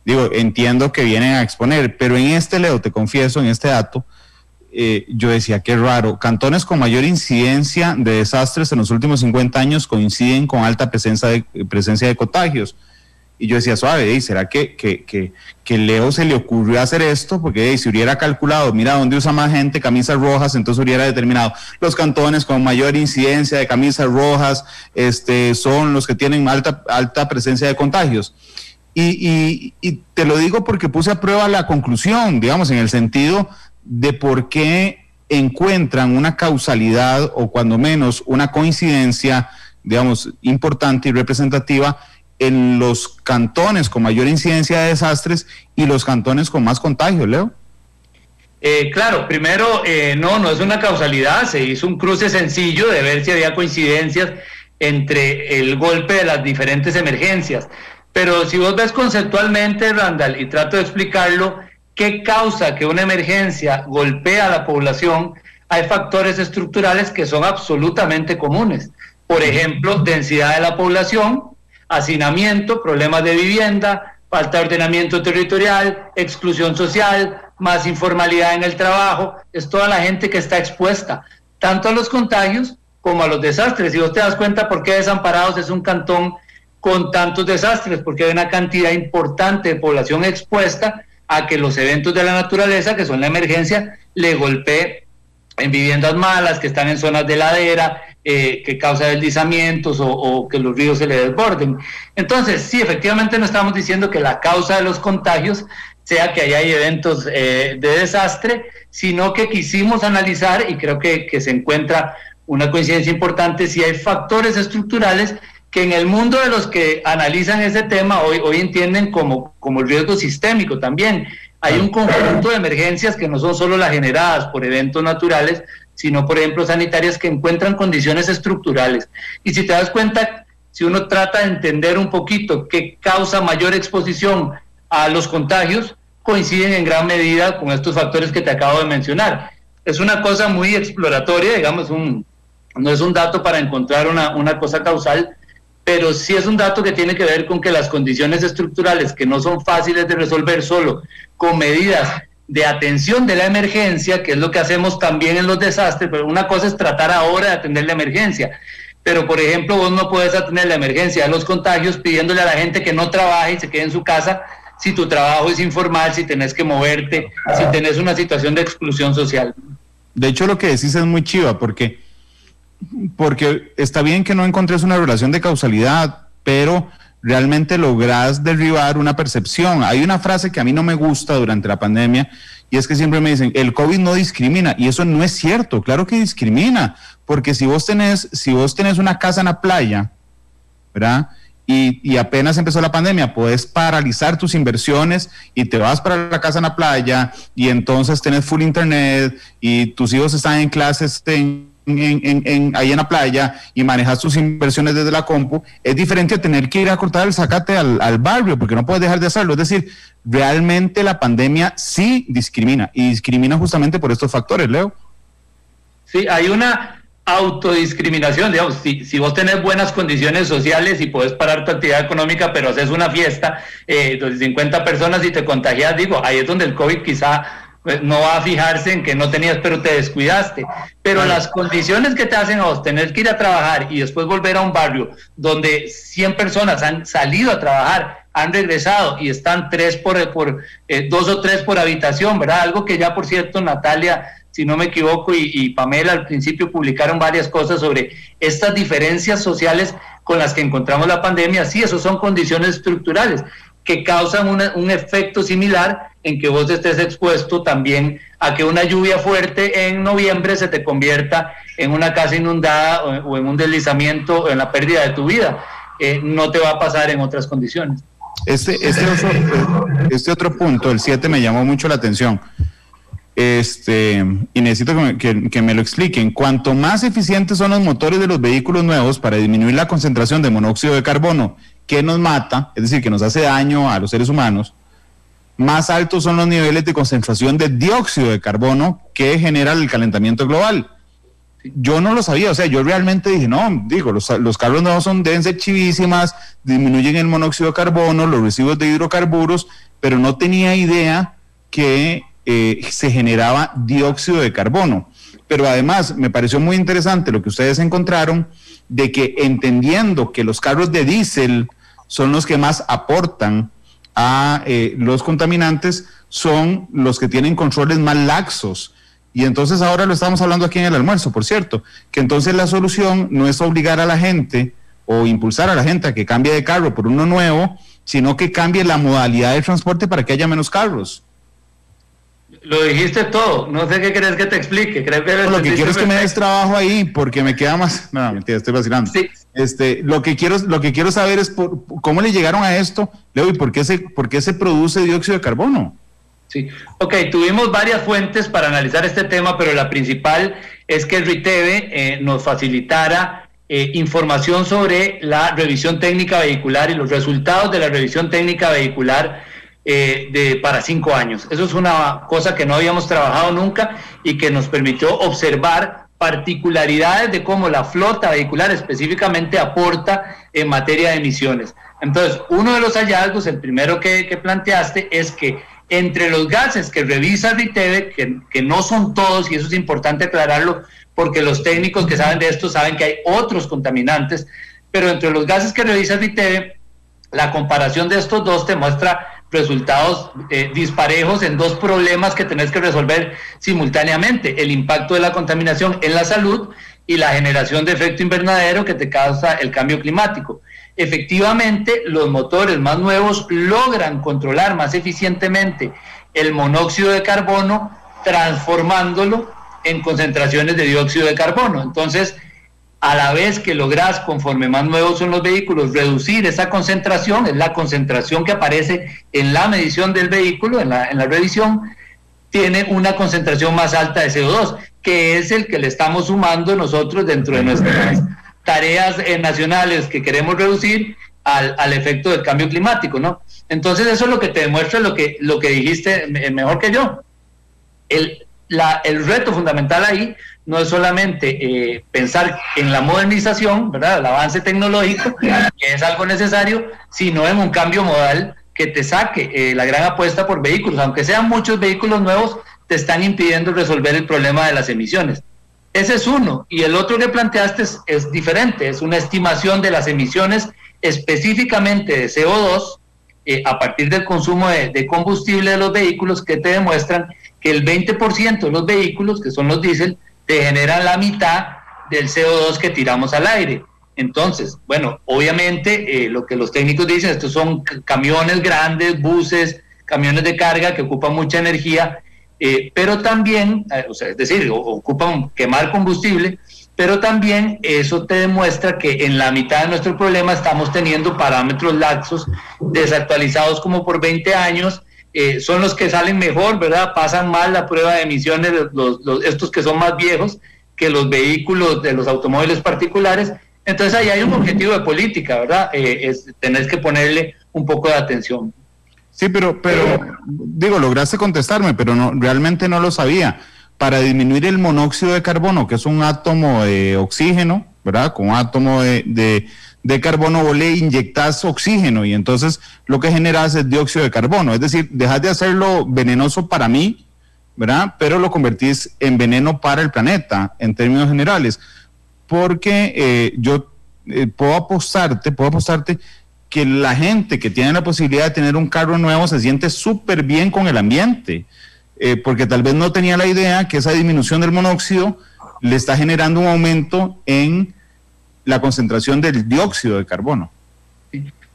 digo, entiendo que vienen a exponer, pero en Leo, te confieso, en este dato, yo decía, qué raro, cantones con mayor incidencia de desastres en los últimos 50 años coinciden con alta presencia de contagios. Y yo decía, suave, ¿será que Leo se le ocurrió hacer esto? Porque si hubiera calculado, mira, ¿dónde usa más gente camisas rojas? Entonces hubiera determinado, los cantones con mayor incidencia de camisas rojas son los que tienen alta presencia de contagios. Y te lo digo porque puse a prueba la conclusión, digamos, en el sentido de por qué encuentran una causalidad o cuando menos una coincidencia, digamos, importante y representativa en los cantones con mayor incidencia de desastres y los cantones con más contagios, Leo? Claro, primero, no es una causalidad, se hizo un cruce sencillo de ver si había coincidencias entre el golpe de las diferentes emergencias. Pero si vos ves conceptualmente, Randall, y trato de explicarlo, ¿qué causa que una emergencia golpee a la población? Hay factores estructurales que son absolutamente comunes. Por ejemplo, densidad de la población, hacinamiento, problemas de vivienda, falta de ordenamiento territorial, exclusión social, más informalidad en el trabajo. Es toda la gente que está expuesta, tanto a los contagios como a los desastres. Si vos te das cuenta por qué Desamparados es un cantón con tantos desastres, porque hay una cantidad importante de población expuesta a que los eventos de la naturaleza, que son la emergencia, le golpee en viviendas malas, que están en zonas de ladera, que causa deslizamientos o que los ríos se le desborden. Entonces, sí, efectivamente no estamos diciendo que la causa de los contagios sea que hay eventos de desastre, sino que quisimos analizar, y creo que se encuentra una coincidencia importante, si hay factores estructurales que en el mundo de los que analizan ese tema hoy entienden como el riesgo sistémico también. Hay un conjunto de emergencias que no son solo las generadas por eventos naturales, sino, por ejemplo, sanitarias, que encuentran condiciones estructurales. Y si te das cuenta, si uno trata de entender un poquito qué causa mayor exposición a los contagios, coinciden en gran medida con estos factores que te acabo de mencionar. Es una cosa muy exploratoria, digamos, no es un dato para encontrar una cosa causal, pero sí es un dato que tiene que ver con que las condiciones estructurales, que no son fáciles de resolver solo con medidas de atención de la emergencia, que es lo que hacemos también en los desastres, pero una cosa es tratar ahora de atender la emergencia, pero por ejemplo vos no puedes atender la emergencia de los contagios pidiéndole a la gente que no trabaje y se quede en su casa si tu trabajo es informal, si tenés que moverte, si tenés una situación de exclusión social. De hecho, lo que decís es muy chiva, porque está bien que no encontres una relación de causalidad, pero realmente lográs derribar una percepción. Hay una frase que a mí no me gusta durante la pandemia, y es que siempre me dicen, el COVID no discrimina, y eso no es cierto. Claro que discrimina, porque si vos tenés una casa en la playa, ¿verdad?, y apenas empezó la pandemia, puedes paralizar tus inversiones y te vas para la casa en la playa, y entonces tenés full internet, y tus hijos están en clases ahí en la playa, y manejas tus inversiones desde la compu. Es diferente a tener que ir a cortar el zacate al barrio, porque no puedes dejar de hacerlo. Es decir, realmente la pandemia sí discrimina, y discrimina justamente por estos factores, Leo. Sí, hay una autodiscriminación, digamos, si vos tenés buenas condiciones sociales y podés parar tu actividad económica, pero haces una fiesta de 50 personas y te contagias, ahí es donde el COVID quizá no va a fijarse en que no tenías, pero te descuidaste. Pero las condiciones que te hacen a vos tener que ir a trabajar y después volver a un barrio donde 100 personas han salido a trabajar, han regresado y están 2 o 3 por habitación, ¿verdad? Algo que ya, por cierto, Natalia, si no me equivoco, y Pamela al principio publicaron varias cosas sobre estas diferencias sociales con las que encontramos la pandemia. Sí, eso son condiciones estructurales que causan un efecto similar en que vos estés expuesto también a que una lluvia fuerte en noviembre se te convierta en una casa inundada o en un deslizamiento o en la pérdida de tu vida. No te va a pasar en otras condiciones. Este otro punto, el 7, me llamó mucho la atención. Y necesito que me lo expliquen. Cuanto más eficientes son los motores de los vehículos nuevos para disminuir la concentración de monóxido de carbono que nos mata, es decir, que nos hace daño a los seres humanos, más altos son los niveles de concentración de dióxido de carbono que genera el calentamiento global. Yo no lo sabía, o sea, yo realmente dije, los carros nuevos deben ser chivísimas, disminuyen el monóxido de carbono, los residuos de hidrocarburos, pero no tenía idea que se generaba dióxido de carbono. Pero además me pareció muy interesante lo que ustedes encontraron, de que entendiendo que los carros de diésel son los que más aportan a los contaminantes, son los que tienen controles más laxos. Y entonces ahora lo estamos hablando aquí en el almuerzo, por cierto, que entonces la solución no es obligar a la gente o impulsar a la gente a que cambie de carro por uno nuevo, sino que cambie la modalidad de transporte para que haya menos carros. Lo dijiste todo, no sé qué querés que te explique. Creo que lo que quiero es que me des trabajo ahí, porque me queda más... No, mentira, estoy vacilando. Sí, Lo que quiero saber es cómo le llegaron a esto, Leo, y por qué se produce dióxido de carbono. Sí, ok, tuvimos varias fuentes para analizar este tema, pero la principal es que el RITEVE nos facilitara información sobre la revisión técnica vehicular y los resultados de la revisión técnica vehicular para 5 años. Eso es una cosa que no habíamos trabajado nunca y que nos permitió observar particularidades de cómo la flota vehicular específicamente aporta en materia de emisiones. Entonces, uno de los hallazgos, el primero que planteaste, es que entre los gases que revisa RITEVE, que no son todos, y eso es importante aclararlo, porque los técnicos que saben de esto saben que hay otros contaminantes, pero entre los gases que revisa RITEVE, la comparación de estos dos te muestra resultados disparejos en dos problemas que tenés que resolver simultáneamente: el impacto de la contaminación en la salud y la generación de efecto invernadero que te causa el cambio climático. Efectivamente, los motores más nuevos logran controlar más eficientemente el monóxido de carbono, transformándolo en concentraciones de dióxido de carbono. Entonces, a la vez que lográs, conforme más nuevos son los vehículos, reducir esa concentración, es la concentración que aparece en la medición del vehículo, en la revisión, tiene una concentración más alta de CO2, que es el que le estamos sumando nosotros dentro de nuestras tareas nacionales que queremos reducir al efecto del cambio climático, ¿no? Entonces eso es lo que te demuestra lo que dijiste mejor que yo. El reto fundamental ahí no es solamente pensar en la modernización, ¿verdad?, el avance tecnológico, que es algo necesario, sino en un cambio modal que te saque la gran apuesta por vehículos. Aunque sean muchos vehículos nuevos, te están impidiendo resolver el problema de las emisiones. Ese es uno. Y el otro que planteaste es diferente, es una estimación de las emisiones específicamente de CO2 a partir del consumo de combustible de los vehículos, que te demuestran que el 20% de los vehículos, que son los diésel, te generan la mitad del CO2 que tiramos al aire. Entonces, bueno, obviamente lo que los técnicos dicen, estos son camiones grandes, buses, camiones de carga que ocupan mucha energía, pero también, es decir, ocupan quemar combustible, pero también eso te demuestra que en la mitad de nuestro problema estamos teniendo parámetros laxos desactualizados como por 20 años, son los que salen mejor, ¿verdad? Pasan mal la prueba de emisiones, estos que son más viejos que los vehículos de los automóviles particulares. Entonces ahí hay un objetivo de política, ¿verdad? Tenés que ponerle un poco de atención. Sí, pero digo, lograste contestarme, pero realmente no lo sabía. Para disminuir el monóxido de carbono, que es un átomo de oxígeno, ¿verdad?, con un átomo de carbono, vos le inyectás oxígeno y entonces lo que generas es dióxido de carbono. Es decir, dejas de hacerlo venenoso para mí, ¿verdad?, pero lo convertís en veneno para el planeta, en términos generales. Porque yo puedo apostarte que la gente que tiene la posibilidad de tener un carro nuevo se siente súper bien con el ambiente, porque tal vez no tenía la idea que esa disminución del monóxido le está generando un aumento en la concentración del dióxido de carbono.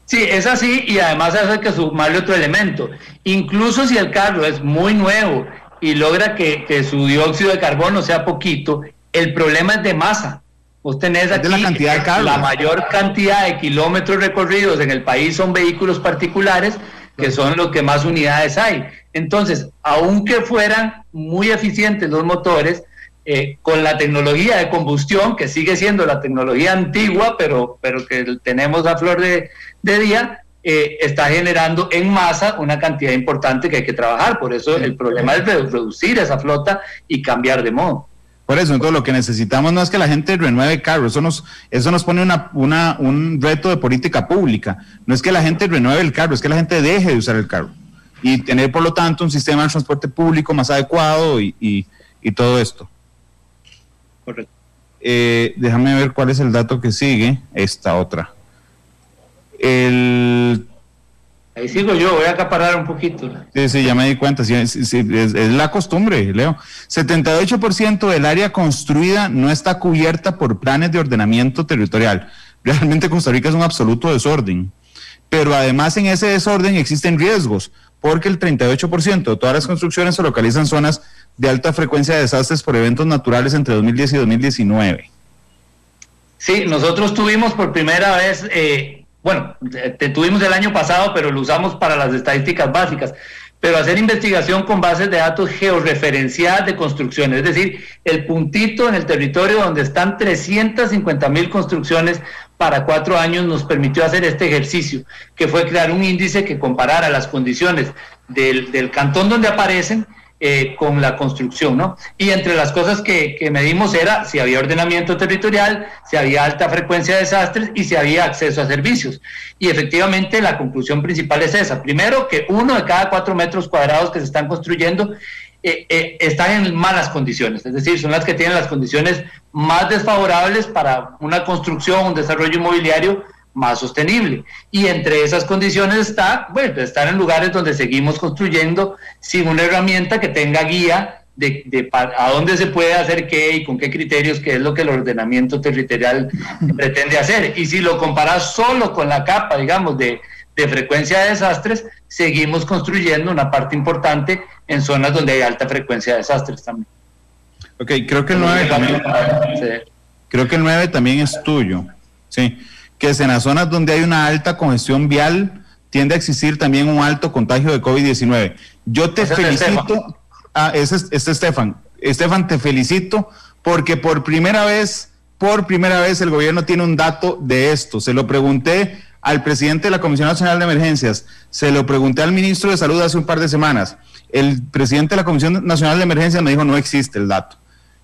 Sí, es así, y además hay que sumarle otro elemento. Incluso si el carro es muy nuevo y logra que su dióxido de carbono sea poquito, el problema es de masa. Vos tenés aquí la mayor cantidad de kilómetros recorridos en el país son vehículos particulares, que son los que más unidades hay. Entonces, aunque fueran muy eficientes los motores, con la tecnología de combustión, que sigue siendo la tecnología antigua, pero que tenemos a flor de día, está generando en masa una cantidad importante que hay que trabajar. Por eso el problema es reducir esa flota y cambiar de modo. Por eso, entonces lo que necesitamos no es que la gente renueve carros, eso nos pone un reto de política pública. No es que la gente renueve el carro, es que la gente deje de usar el carro y tener, por lo tanto, un sistema de transporte público más adecuado y todo esto. Correcto. Déjame ver cuál es el dato que sigue, esta otra. Ahí sigo yo, voy a acaparar un poquito. Sí, ya me di cuenta, sí, es la costumbre, Leo. 78% del área construida no está cubierta por planes de ordenamiento territorial. Realmente Costa Rica es un absoluto desorden. Pero además en ese desorden existen riesgos, porque el 38% de todas las construcciones se localizan en zonas de alta frecuencia de desastres por eventos naturales entre 2010 y 2019. Sí, nosotros tuvimos por primera vez, tuvimos el año pasado, pero lo usamos para las estadísticas básicas, pero hacer investigación con bases de datos georreferenciadas de construcciones, es decir, el puntito en el territorio donde están 350,000 construcciones para 4 años nos permitió hacer este ejercicio, que fue crear un índice que comparara las condiciones del cantón donde aparecen con la construcción, ¿no? Y entre las cosas que medimos era si había ordenamiento territorial, si había alta frecuencia de desastres y si había acceso a servicios. Y efectivamente la conclusión principal es esa. Primero, que 1 de cada 4 metros cuadrados que se están construyendo están en malas condiciones, es decir, son las que tienen las condiciones más desfavorables para una construcción, un desarrollo inmobiliario más sostenible. Y entre esas condiciones está, estar en lugares donde seguimos construyendo sin una herramienta que tenga guía de a dónde se puede hacer qué y con qué criterios, que es lo que el ordenamiento territorial pretende hacer. Y si lo comparas solo con la capa, digamos, de frecuencia de desastres, seguimos construyendo una parte importante en zonas donde hay alta frecuencia de desastres también. Ok, creo que el 9 también, creo que el 9 también es tuyo, sí, que es en las zonas donde hay una alta congestión vial, tiende a existir también un alto contagio de COVID-19. Yo te felicito, ese es Estefan. Estefan, te felicito porque por primera vez el gobierno tiene un dato de esto. Se lo pregunté al presidente de la Comisión Nacional de Emergencias, se lo pregunté al ministro de Salud hace un par de semanas. El presidente de la Comisión Nacional de Emergencias me dijo no existe el dato.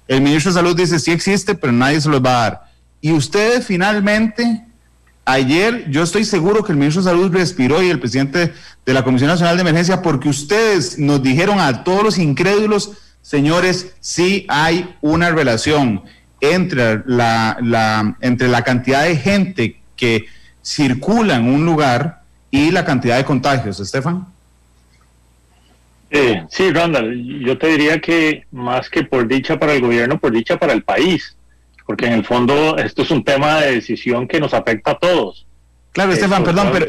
El ministro de Salud dice sí existe, pero nadie se los va a dar. Y ustedes finalmente, ayer, yo estoy seguro que el ministro de Salud respiró y el presidente de la Comisión Nacional de Emergencia, porque ustedes nos dijeron a todos los incrédulos, señores, sí hay una relación entre la cantidad de gente que circula en un lugar y la cantidad de contagios. Estefan. Sí, Randall, yo te diría que más que por dicha para el gobierno, por dicha para el país, porque en el fondo esto es un tema de decisión que nos afecta a todos. Claro, Estefan, perdón, pero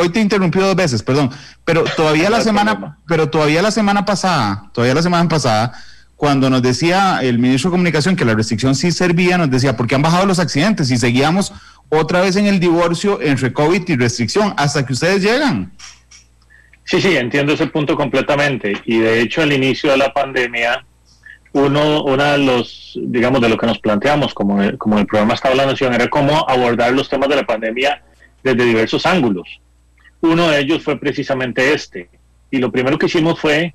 hoy te interrumpí 2 veces, perdón, pero todavía la semana pasada, cuando nos decía el ministro de Comunicación que la restricción sí servía, nos decía, ¿por qué han bajado los accidentes? Y seguíamos otra vez en el divorcio entre COVID y restricción, hasta que ustedes llegan. Sí, entiendo ese punto completamente. Y de hecho, al inicio de la pandemia, uno de los, digamos, de lo que nos planteamos como el programa Estado de la Nación era cómo abordar los temas de la pandemia desde diversos ángulos. Uno de ellos fue precisamente este. Y lo primero que hicimos fue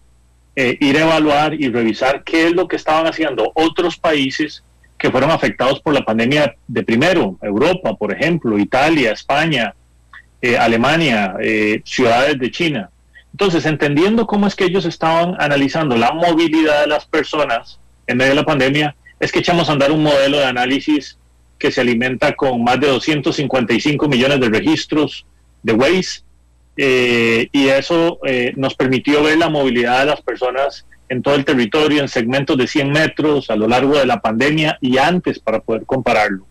ir a evaluar y revisar qué es lo que estaban haciendo otros países que fueron afectados por la pandemia de primero, Europa, por ejemplo, Italia, España, Alemania, ciudades de China. Entonces, entendiendo cómo es que ellos estaban analizando la movilidad de las personas en medio de la pandemia, es que echamos a andar un modelo de análisis que se alimenta con más de 255 millones de registros de Waze, y eso nos permitió ver la movilidad de las personas en todo el territorio, en segmentos de 100 metros a lo largo de la pandemia y antes, para poder compararlo.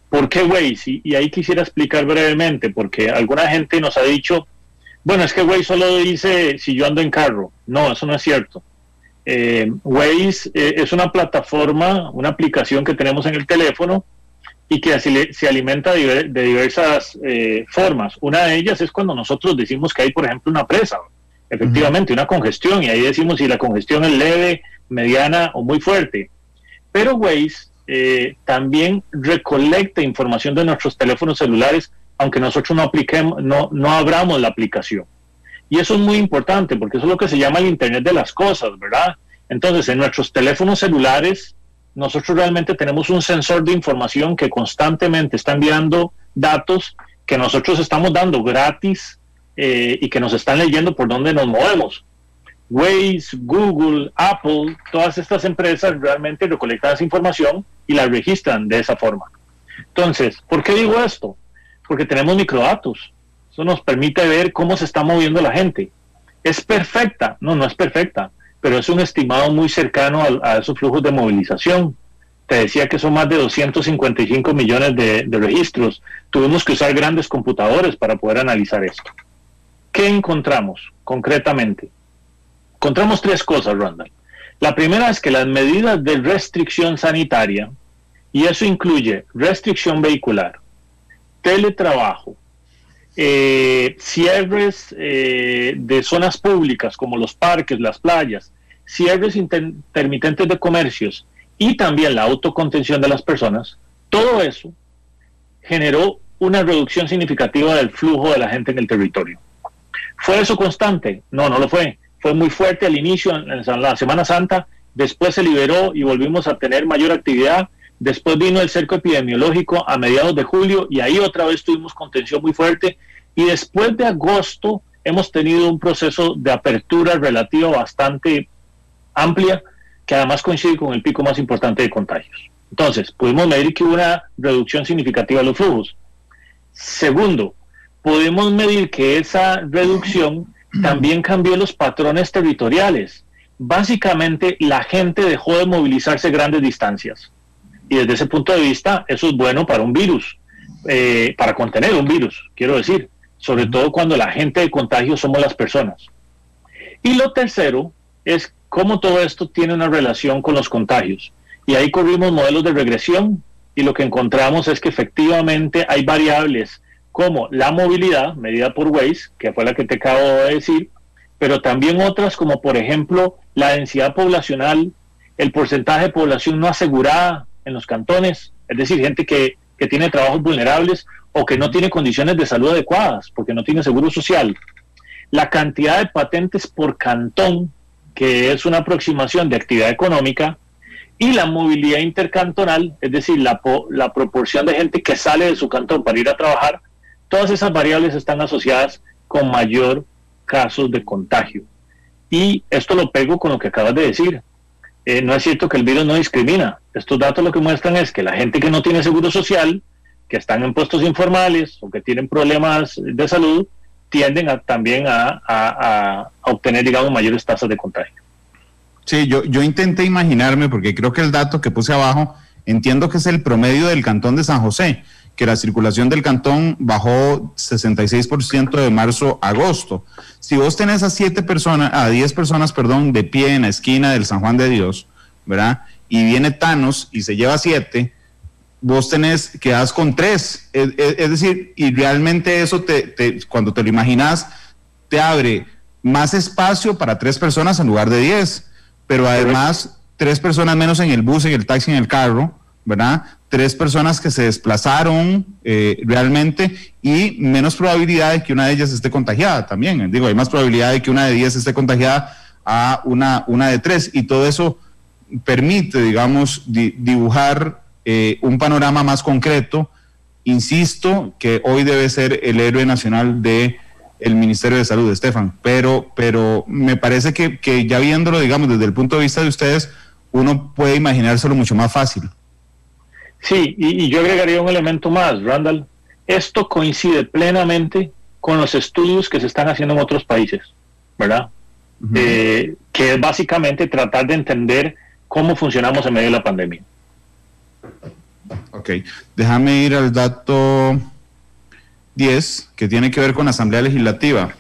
¿Por qué Waze? Y ahí quisiera explicar brevemente, porque alguna gente nos ha dicho, bueno, es que Waze solo dice si yo ando en carro. No, eso no es cierto. Waze es una plataforma, una aplicación que tenemos en el teléfono y que se alimenta de diversas formas. Una de ellas es cuando nosotros decimos que hay, por ejemplo, una presa, efectivamente, una congestión, y ahí decimos si la congestión es leve, mediana o muy fuerte. Pero Waze también recolecta información de nuestros teléfonos celulares, aunque nosotros no abramos la aplicación. Y eso es muy importante, porque eso es lo que se llama el Internet de las cosas, ¿verdad? Entonces, en nuestros teléfonos celulares, nosotros realmente tenemos un sensor de información que constantemente está enviando datos que nosotros estamos dando gratis y que nos están leyendo por dónde nos movemos. Waze, Google, Apple, todas estas empresas realmente recolectan esa información y la registran de esa forma. Entonces, ¿por qué digo esto? Porque tenemos microdatos. Eso nos permite ver cómo se está moviendo la gente. ¿Es perfecta? No, no es perfecta, pero es un estimado muy cercano a esos flujos de movilización. Te decía que son más de 255 millones de registros. Tuvimos que usar grandes computadores para poder analizar esto. ¿Qué encontramos concretamente? Encontramos 3 cosas, Randall. La primera es que las medidas de restricción sanitaria Y eso incluye restricción vehicular, teletrabajo, cierres de zonas públicas como los parques, las playas, cierres intermitentes de comercios y también la autocontención de las personas. Todo eso generó una reducción significativa del flujo de la gente en el territorio. ¿Fue eso constante? No, no lo fue. Fue muy fuerte al inicio, en la Semana Santa, después se liberó y volvimos a tener mayor actividad. Después vino el cerco epidemiológico a mediados de julio y ahí otra vez tuvimos contención muy fuerte. Y después de agosto hemos tenido un proceso de apertura relativa bastante amplia, que además coincide con el pico más importante de contagios. Entonces, pudimos medir que hubo una reducción significativa de los flujos. Segundo, podemos medir que esa reducción también cambió los patrones territoriales. Básicamente, la gente dejó de movilizarse grandes distancias. Y desde ese punto de vista, eso es bueno para un virus, para contener un virus, quiero decir, sobre todo cuando la agente de contagio somos las personas. Y lo tercero es cómo todo esto tiene una relación con los contagios. Y ahí corrimos modelos de regresión y lo que encontramos es que efectivamente hay variables como la movilidad, medida por Waze, que fue la que te acabo de decir, pero también otras como por ejemplo la densidad poblacional, el porcentaje de población no asegurada en los cantones, es decir, gente que tiene trabajos vulnerables o que no tiene condiciones de salud adecuadas porque no tiene seguro social, la cantidad de patentes por cantón, que es una aproximación de actividad económica, y la movilidad intercantonal, es decir, la proporción de gente que sale de su cantón para ir a trabajar. Todas esas variables están asociadas con mayor casos de contagio. Y esto lo pego con lo que acabas de decir. No es cierto que el virus no discrimina. Estos datos lo que muestran es que la gente que no tiene seguro social, que están en puestos informales o que tienen problemas de salud, tienden también a obtener, digamos, mayores tasas de contagio. Sí, yo intenté imaginarme, porque creo que el dato que puse abajo, entiendo que es el promedio del cantón de San José, que la circulación del cantón bajó 66% de marzo a agosto. Si vos tenés a 10 personas, de pie en la esquina del San Juan de Dios, ¿verdad? Y viene Thanos y se lleva 7, vos quedás con 3. Es decir, y realmente eso cuando te lo imaginas, te abre más espacio para 3 personas en lugar de 10. Pero además 3 personas menos en el bus, en el taxi, en el carro, ¿verdad? 3 personas que se desplazaron realmente y menos probabilidad de que una de ellas esté contagiada también. Digo, hay más probabilidad de que una de 10 esté contagiada a una de 3 y todo eso permite, digamos, dibujar un panorama más concreto. Insisto que hoy debe ser el héroe nacional de el Ministerio de Salud, Estefan, pero me parece que ya viéndolo, digamos, desde el punto de vista de ustedes, uno puede imaginárselo mucho más fácil. Sí, y yo agregaría un elemento más, Randall. Esto coincide plenamente con los estudios que se están haciendo en otros países, ¿verdad? Uh-huh. Que es básicamente tratar de entender cómo funcionamos en medio de la pandemia. Ok, déjame ir al dato 10, que tiene que ver con la Asamblea Legislativa.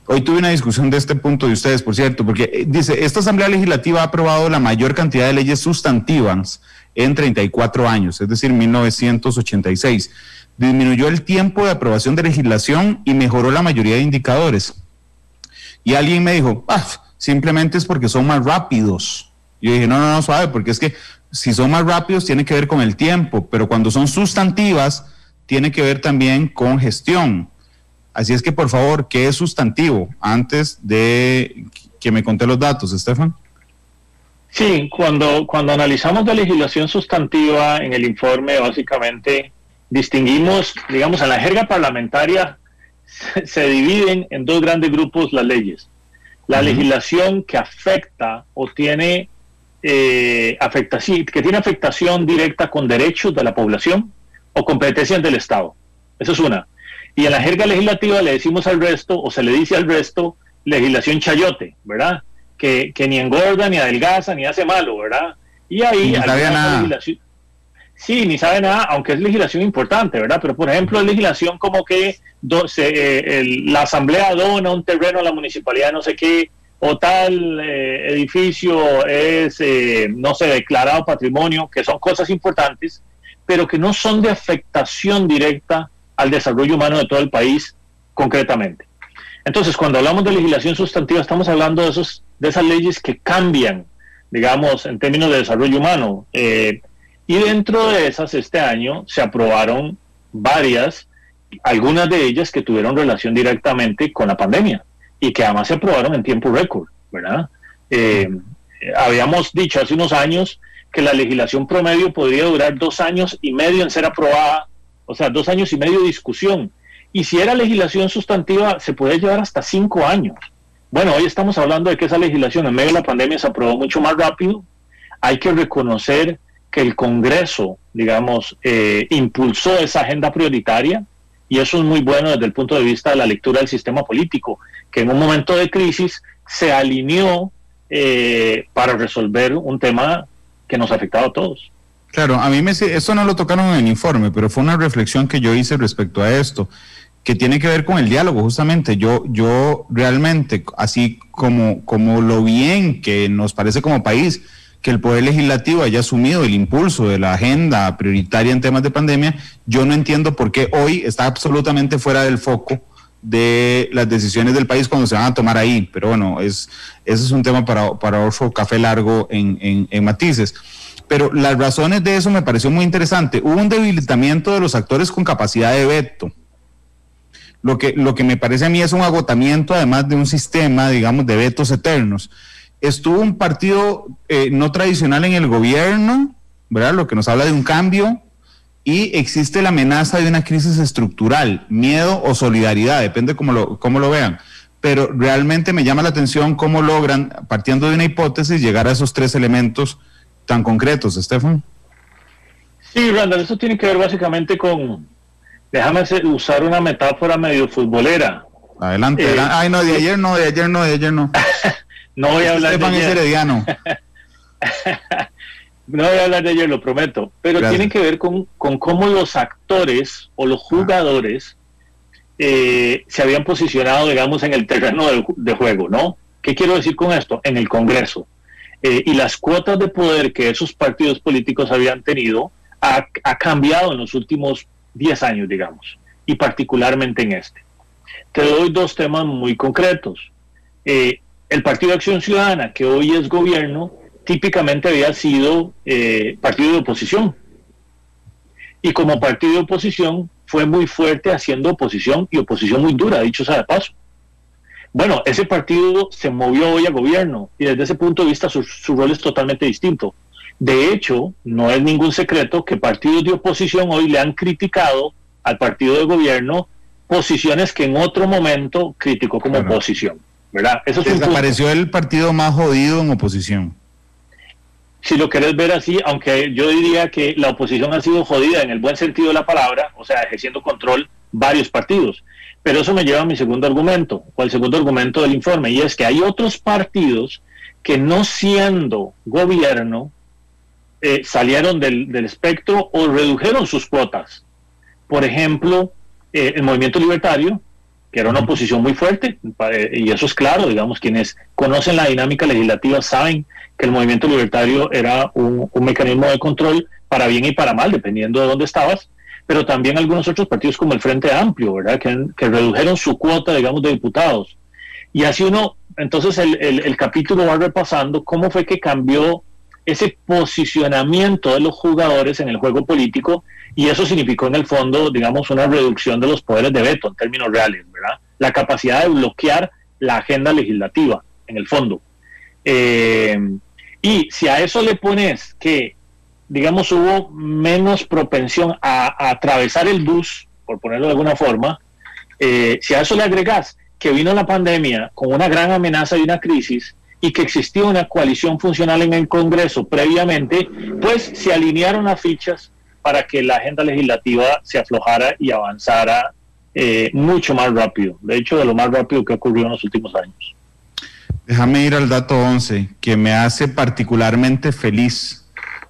Hoy tuve una discusión de este punto de ustedes, por cierto, porque dice, esta Asamblea Legislativa ha aprobado la mayor cantidad de leyes sustantivas en 34 años, es decir, 1986. Disminuyó el tiempo de aprobación de legislación y mejoró la mayoría de indicadores. Y alguien me dijo, simplemente es porque son más rápidos. Yo dije, no, suave, porque es que si son más rápidos tiene que ver con el tiempo, pero cuando son sustantivas tiene que ver también con gestión. Así es que, por favor, ¿qué es sustantivo? Antes de que me conté los datos, Estefan. Sí, cuando analizamos la legislación sustantiva en el informe, básicamente distinguimos, digamos, en la jerga parlamentaria se dividen en 2 grandes grupos las leyes. La legislación que afecta o tiene que tiene afectación directa con derechos de la población o competencias del Estado. Eso es una. Y en la jerga legislativa le decimos al resto, o se le dice al resto, legislación chayote, ¿verdad? Que ni engorda, ni adelgaza, ni hace malo, ¿verdad? Y ahí... Ni sabe nada. Sí, ni sabe nada, aunque es legislación importante, ¿verdad? Pero, por ejemplo, es legislación como que la asamblea dona un terreno a la municipalidad no sé qué, o tal edificio es, no sé, declarado patrimonio, que son cosas importantes pero que no son de afectación directa al desarrollo humano de todo el país concretamente. Entonces, cuando hablamos de legislación sustantiva, estamos hablando de esas leyes que cambian, digamos, en términos de desarrollo humano. Y dentro de esas, este año se aprobaron varias, algunas de ellas que tuvieron relación directamente con la pandemia y que además se aprobaron en tiempo récord, ¿verdad? Habíamos dicho hace unos años que la legislación promedio podría durar 2 años y medio en ser aprobada, o sea, 2 años y medio de discusión. Y si era legislación sustantiva, se puede llevar hasta 5 años. Bueno, hoy estamos hablando de que esa legislación en medio de la pandemia se aprobó mucho más rápido. Hay que reconocer que el Congreso, digamos, impulsó esa agenda prioritaria, y eso es muy bueno desde el punto de vista de la lectura del sistema político, que en un momento de crisis se alineó para resolver un tema que nos afectaba a todos. Claro, a mí esto no lo tocaron en el informe, pero fue una reflexión que yo hice respecto a esto, que tiene que ver con el diálogo, justamente. Yo realmente, así como lo bien que nos parece como país, que el Poder Legislativo haya asumido el impulso de la agenda prioritaria en temas de pandemia, yo no entiendo por qué hoy está absolutamente fuera del foco de las decisiones del país cuando se van a tomar ahí. Pero bueno, ese es un tema para otro café largo en matices. Pero las razones de eso me pareció muy interesante. Hubo un debilitamiento de los actores con capacidad de veto. Lo que me parece a mí es un agotamiento, además de un sistema, digamos, de vetos eternos. Estuvo un partido no tradicional en el gobierno, ¿verdad? Lo que nos habla de un cambio, y existe la amenaza de una crisis estructural, miedo o solidaridad, depende cómo lo vean. Pero realmente me llama la atención cómo logran, partiendo de una hipótesis, llegar a esos 3 elementos tan concretos, Estefan. Sí, Randall, eso tiene que ver básicamente con, déjame usar una metáfora medio futbolera. Adelante. Ay, no, de ayer no. No voy a hablar Estefan de ayer. es herediano. No voy a hablar de ayer, lo prometo. Pero gracias. Tiene que ver con cómo los actores o los jugadores se habían posicionado, digamos, en el terreno de juego, ¿no? ¿Qué quiero decir con esto? En el Congreso. Y las cuotas de poder que esos partidos políticos habían tenido ha cambiado en los últimos 10 años, digamos, y particularmente en este. Te doy 2 temas muy concretos. El Partido de Acción Ciudadana, que hoy es gobierno, típicamente había sido partido de oposición. Y como partido de oposición fue muy fuerte haciendo oposición, y oposición muy dura, dicho sea de paso. Bueno, ese partido se movió hoy a gobierno, y desde ese punto de vista su rol es totalmente distinto. De hecho, no es ningún secreto que partidos de oposición hoy le han criticado al partido de gobierno posiciones que en otro momento criticó como oposición, ¿verdad? Eso es desapareció el partido más jodido en oposición. Si lo querés ver así, aunque yo diría que la oposición ha sido jodida en el buen sentido de la palabra, o sea, ejerciendo control varios partidos. Pero eso me lleva a mi segundo argumento, o al segundo argumento del informe, y es que hay otros partidos que, no siendo gobierno, salieron del espectro o redujeron sus cuotas. Por ejemplo, el Movimiento Libertario, que era una oposición muy fuerte, y eso es claro, digamos, quienes conocen la dinámica legislativa saben que el Movimiento Libertario era un mecanismo de control para bien y para mal, dependiendo de dónde estabas, pero también algunos otros partidos como el Frente Amplio, ¿verdad?, que redujeron su cuota, digamos, de diputados. Y así entonces el capítulo va repasando cómo fue que cambió ese posicionamiento de los jugadores en el juego político, y eso significó en el fondo, digamos, una reducción de los poderes de veto en términos reales, ¿verdad? La capacidad de bloquear la agenda legislativa, en el fondo. Y si a eso le pones que, digamos, hubo menos propensión a atravesar el bus, por ponerlo de alguna forma, si a eso le agregas que vino la pandemia con una gran amenaza y una crisis, y que existía una coalición funcional en el Congreso previamente, pues se alinearon las fichas para que la agenda legislativa se aflojara y avanzara mucho más rápido. De hecho, de lo más rápido que ocurrió en los últimos años. Déjame ir al dato 11, que me hace particularmente feliz.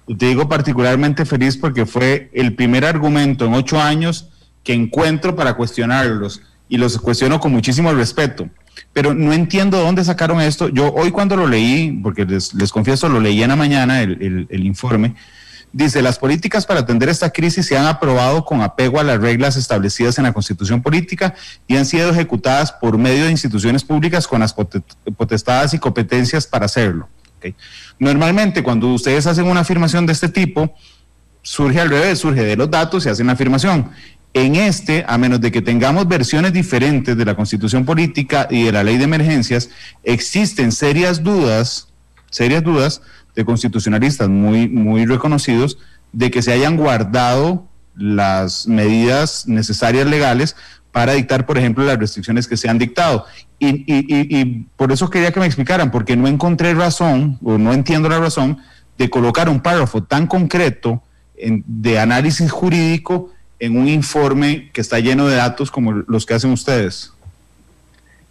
Y te digo particularmente feliz porque fue el primer argumento en 8 años que encuentro para cuestionarlos, y los cuestiono con muchísimo respeto. Pero no entiendo de dónde sacaron esto. Yo hoy cuando lo leí, porque les confieso, lo leí en la mañana, el informe, Dice, las políticas para atender esta crisis se han aprobado con apego a las reglas establecidas en la Constitución Política y han sido ejecutadas por medio de instituciones públicas con las potestades y competencias para hacerlo. ¿Okay? Normalmente, cuando ustedes hacen una afirmación de este tipo, surge al revés, surge de los datos y hacen la afirmación. En a menos de que tengamos versiones diferentes de la Constitución Política y de la Ley de Emergencias, existen serias dudas de constitucionalistas muy reconocidos de que se hayan guardado las medidas necesarias legales para dictar, por ejemplo, las restricciones que se han dictado. Y por eso quería que me explicaran, porque no encontré razón, o no entiendo la razón, de colocar un párrafo tan concreto de análisis jurídico en un informe que está lleno de datos como los que hacen ustedes.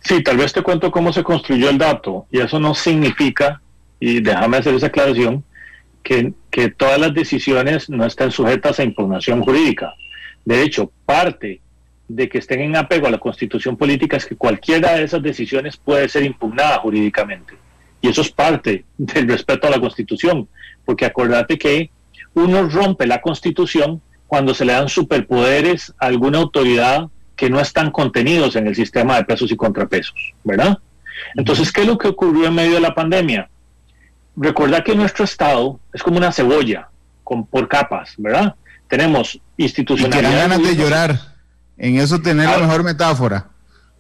Sí, tal vez te cuento cómo se construyó el dato, y eso no significa, y déjame hacer esa aclaración, que todas las decisiones no estén sujetas a impugnación jurídica. De hecho, parte de que estén en apego a la Constitución Política es que cualquiera de esas decisiones puede ser impugnada jurídicamente. Y eso es parte del respeto a la Constitución, porque acordate que uno rompe la Constitución cuando se le dan superpoderes a alguna autoridad que no están contenidos en el sistema de pesos y contrapesos, ¿verdad? Entonces, ¿qué es lo que ocurrió en medio de la pandemia? Recordad que nuestro Estado es como una cebolla, por capas, ¿verdad? Tenemos institucionalidad. Y que dan ganas de llorar. En eso tener la mejor metáfora.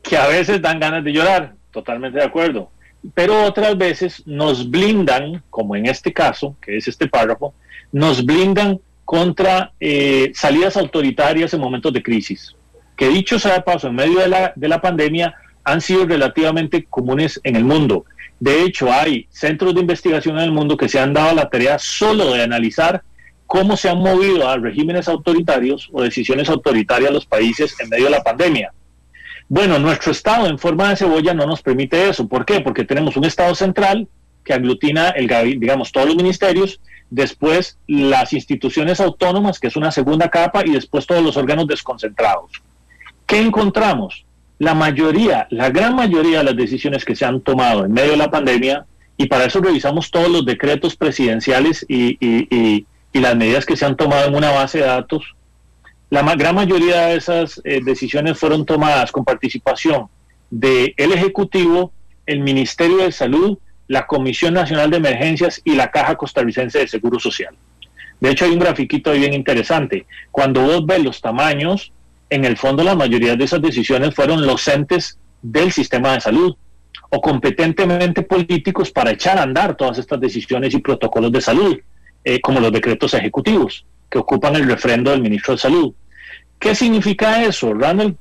Que a veces dan ganas de llorar, totalmente de acuerdo. Pero otras veces nos blindan, como en este caso, que es este párrafo, nos blindan contra salidas autoritarias en momentos de crisis, que dicho sea de paso, en medio de la pandemia han sido relativamente comunes en el mundo. De hecho, hay centros de investigación en el mundo que se han dado la tarea solo de analizar cómo se han movido a regímenes autoritarios o decisiones autoritarias los países en medio de la pandemia. Bueno, nuestro Estado en forma de cebolla no nos permite eso. ¿Por qué? Porque tenemos un Estado central que aglutina, todos los ministerios, después las instituciones autónomas, que es una segunda capa, y después todos los órganos desconcentrados. ¿Qué encontramos? La gran mayoría de las decisiones que se han tomado en medio de la pandemia, y para eso revisamos todos los decretos presidenciales y las medidas que se han tomado en una base de datos, la gran mayoría de esas decisiones fueron tomadas con participación del Ejecutivo, el Ministerio de Salud, la Comisión Nacional de Emergencias y la Caja Costarricense de Seguro Social. De hecho, hay un grafiquito bien interesante. Cuando vos ves los tamaños, en el fondo la mayoría de esas decisiones fueron los entes del sistema de salud o competentemente políticos para echar a andar todas estas decisiones y protocolos de salud, como los decretos ejecutivos que ocupan el refrendo del ministro de Salud. ¿Qué significa eso, Randall?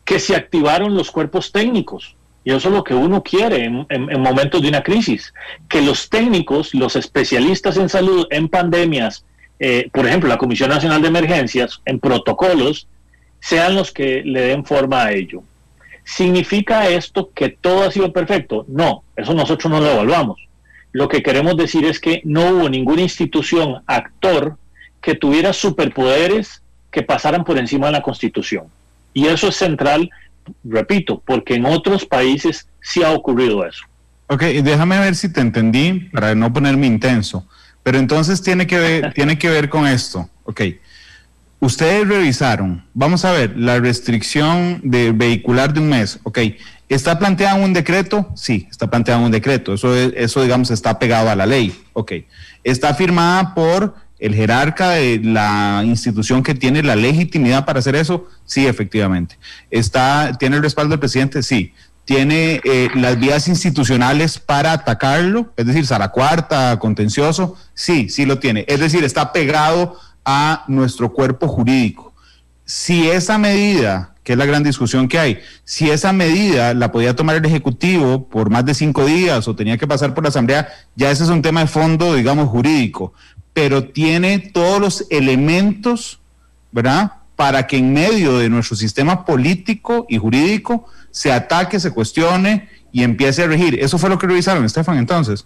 Que se activaron los cuerpos técnicos. Y eso es lo que uno quiere en momentos de una crisis, que los técnicos, los especialistas en salud, en pandemias, por ejemplo, la Comisión Nacional de Emergencias, en protocolos, sean los que le den forma a ello. ¿Significa esto que todo ha sido perfecto? No, eso nosotros no lo evaluamos. Lo que queremos decir es que no hubo ninguna institución, actor, que tuviera superpoderes que pasaran por encima de la Constitución. Y eso es central, repito, porque en otros países sí ha ocurrido eso. Ok, déjame ver si te entendí para no ponerme intenso. Pero entonces tiene que ver con esto. Ok, ustedes revisaron, vamos a ver, la restricción de vehicular de un mes. Ok, ¿está planteado en un decreto? Sí, está planteado en un decreto. Eso digamos, está pegado a la ley. Ok, ¿está firmada por el jerarca de la institución que tiene la legitimidad para hacer eso? Sí, efectivamente. ¿Tiene el respaldo del presidente? Sí. ¿Tiene las vías institucionales para atacarlo? Es decir, Sala Cuarta, contencioso. Sí, sí lo tiene. Es decir, está pegado a nuestro cuerpo jurídico. Si esa medida, que es la gran discusión que hay, si esa medida la podía tomar el Ejecutivo por más de 5 días o tenía que pasar por la Asamblea, ya ese es un tema de fondo, digamos, jurídico. Pero tiene todos los elementos, ¿verdad?, para que en medio de nuestro sistema político y jurídico se ataque, se cuestione y empiece a regir. Eso fue lo que revisaron, Estefan, entonces.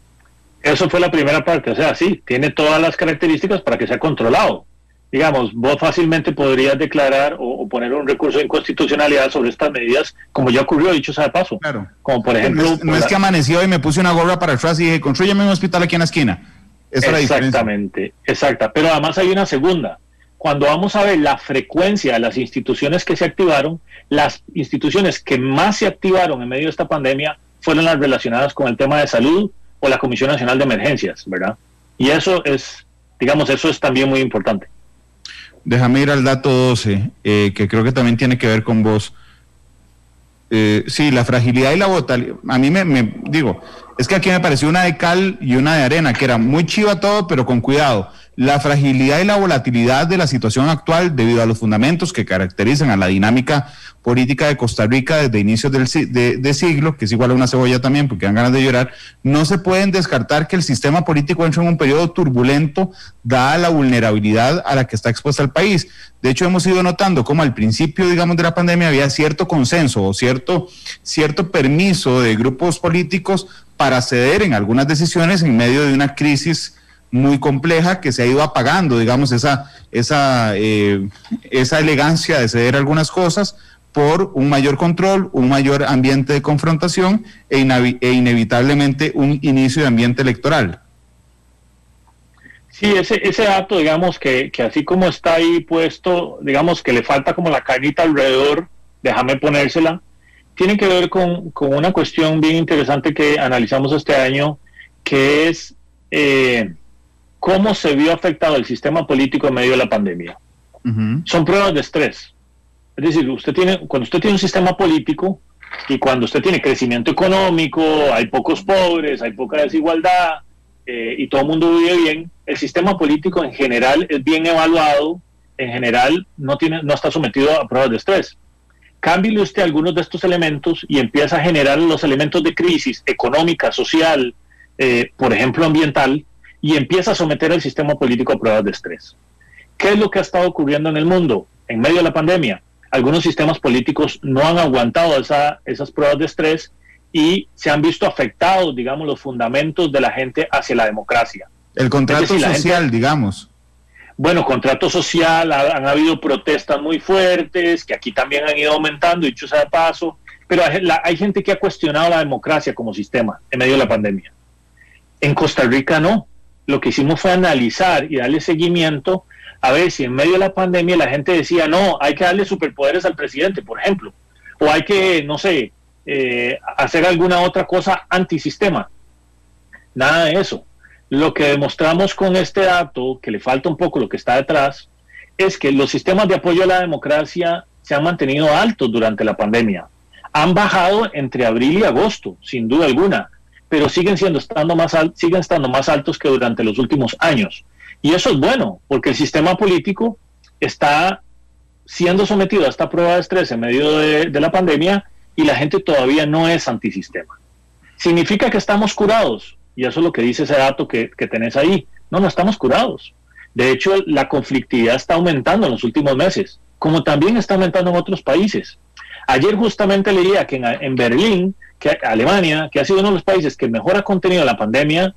Eso fue la primera parte, o sea, sí, tiene todas las características para que sea controlado. Digamos, vos fácilmente podrías declarar o poner un recurso de inconstitucionalidad sobre estas medidas, como ya ocurrió, dicho sea de paso. Claro. Como por ejemplo... No es que amaneció y me puse una gorra para atrás y dije, construyame un hospital aquí en la esquina. Esa es la diferencia. Exactamente, exacta. Pero además hay una segunda. Cuando vamos a ver la frecuencia de las instituciones que se activaron, las instituciones que más se activaron en medio de esta pandemia fueron las relacionadas con el tema de salud o la Comisión Nacional de Emergencias, ¿verdad? Y eso es, digamos, eso es también muy importante. Déjame ir al dato 12, que creo que también tiene que ver con vos. Sí, la fragilidad y la volatilidad. A mí me digo, es que aquí me pareció una de cal y una de arena, que era muy chiva todo, pero con cuidado. La fragilidad y la volatilidad de la situación actual, debido a los fundamentos que caracterizan a la dinámica política de Costa Rica desde inicios de siglo, que es igual a una cebolla también, porque dan ganas de llorar, no se pueden descartar que el sistema político entre en un periodo turbulento, dada la vulnerabilidad a la que está expuesta el país. De hecho, hemos ido notando cómo al principio, digamos, de la pandemia había cierto consenso o cierto permiso de grupos políticos para ceder en algunas decisiones en medio de una crisis muy compleja que se ha ido apagando, digamos, esa elegancia de ceder algunas cosas por un mayor control, un mayor ambiente de confrontación e inevitablemente un inicio de ambiente electoral. Sí, ese dato, digamos, que así como está ahí puesto, digamos que le falta como la carnita alrededor, déjame ponérsela, tiene que ver con una cuestión bien interesante que analizamos este año, que es cómo se vio afectado el sistema político en medio de la pandemia. Uh-huh. Son pruebas de estrés. Es decir, cuando usted tiene un sistema político y cuando usted tiene crecimiento económico, hay pocos pobres, hay poca desigualdad y todo el mundo vive bien, el sistema político en general es bien evaluado, en general no está sometido a pruebas de estrés. Cámbiale usted algunos de estos elementos y empieza a generar los elementos de crisis económica, social, por ejemplo ambiental, y empieza a someter al sistema político a pruebas de estrés. ¿Qué es lo que ha estado ocurriendo en el mundo en medio de la pandemia? Algunos sistemas políticos no han aguantado esas pruebas de estrés y se han visto afectados, digamos, los fundamentos de la gente hacia la democracia. El contrato social, digamos. Bueno, contrato social, han habido protestas muy fuertes, que aquí también han ido aumentando, dicho sea de paso, pero hay gente que ha cuestionado la democracia como sistema en medio de la pandemia. En Costa Rica no. Lo que hicimos fue analizar y darle seguimiento a ver si en medio de la pandemia la gente decía, no, hay que darle superpoderes al presidente, por ejemplo, o hay que, no sé, hacer alguna otra cosa antisistema. Nada de eso. Lo que demostramos con este dato, que le falta un poco lo que está detrás, es que los sistemas de apoyo a la democracia se han mantenido altos durante la pandemia. Han bajado entre abril y agosto, sin duda alguna, pero siguen estando más altos que durante los últimos años. Y eso es bueno, porque el sistema político está siendo sometido a esta prueba de estrés en medio de la pandemia y la gente todavía no es antisistema. ¿Significa que estamos curados? Y eso es lo que dice ese dato que tenés ahí. No estamos curados. De hecho, la conflictividad está aumentando en los últimos meses, como también está aumentando en otros países. Ayer justamente leía que en Berlín, Alemania, que ha sido uno de los países que mejor ha contenido la pandemia,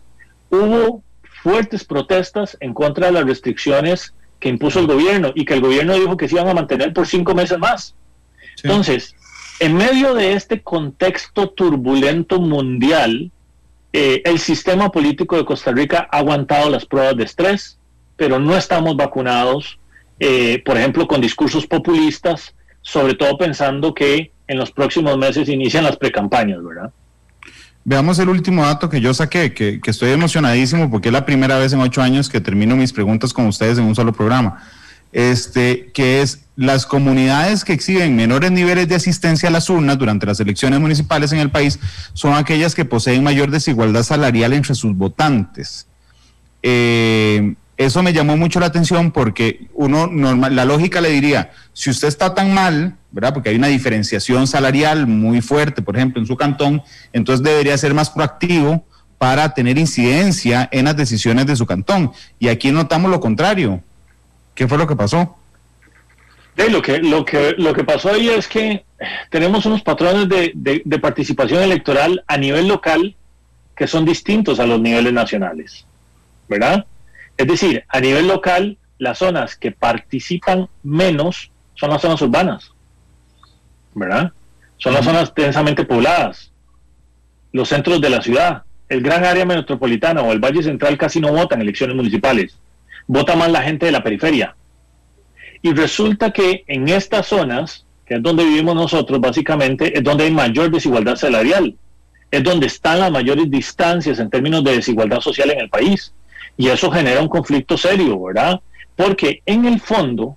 hubo fuertes protestas en contra de las restricciones que impuso el gobierno y que el gobierno dijo que se iban a mantener por 5 meses más. Sí. Entonces, en medio de este contexto turbulento mundial, el sistema político de Costa Rica ha aguantado las pruebas de estrés, pero no estamos vacunados, por ejemplo, con discursos populistas, sobre todo pensando que en los próximos meses inician las precampañas, ¿verdad? Veamos el último dato que yo saqué, que estoy emocionadísimo porque es la primera vez en 8 años que termino mis preguntas con ustedes en un solo programa. Que es las comunidades que exhiben menores niveles de asistencia a las urnas durante las elecciones municipales en el país son aquellas que poseen mayor desigualdad salarial entre sus votantes. Eso me llamó mucho la atención porque la lógica le diría, si usted está tan mal, ¿verdad? Porque hay una diferenciación salarial muy fuerte, por ejemplo, en su cantón, entonces debería ser más proactivo para tener incidencia en las decisiones de su cantón. Y aquí notamos lo contrario. ¿Qué fue lo que pasó? Lo que pasó ahí es que tenemos unos patrones de participación electoral a nivel local que son distintos a los niveles nacionales, ¿verdad? Es decir, a nivel local, las zonas que participan menos son las zonas urbanas, ¿verdad? Son las zonas densamente pobladas, los centros de la ciudad. el gran área metropolitana o el Valle Central casi no vota en elecciones municipales. Vota más la gente de la periferia. Y resulta que en estas zonas, que es donde vivimos nosotros básicamente, es donde hay mayor desigualdad salarial. Es donde están las mayores distancias en términos de desigualdad social en el país. Y eso genera un conflicto serio, ¿verdad? Porque en el fondo,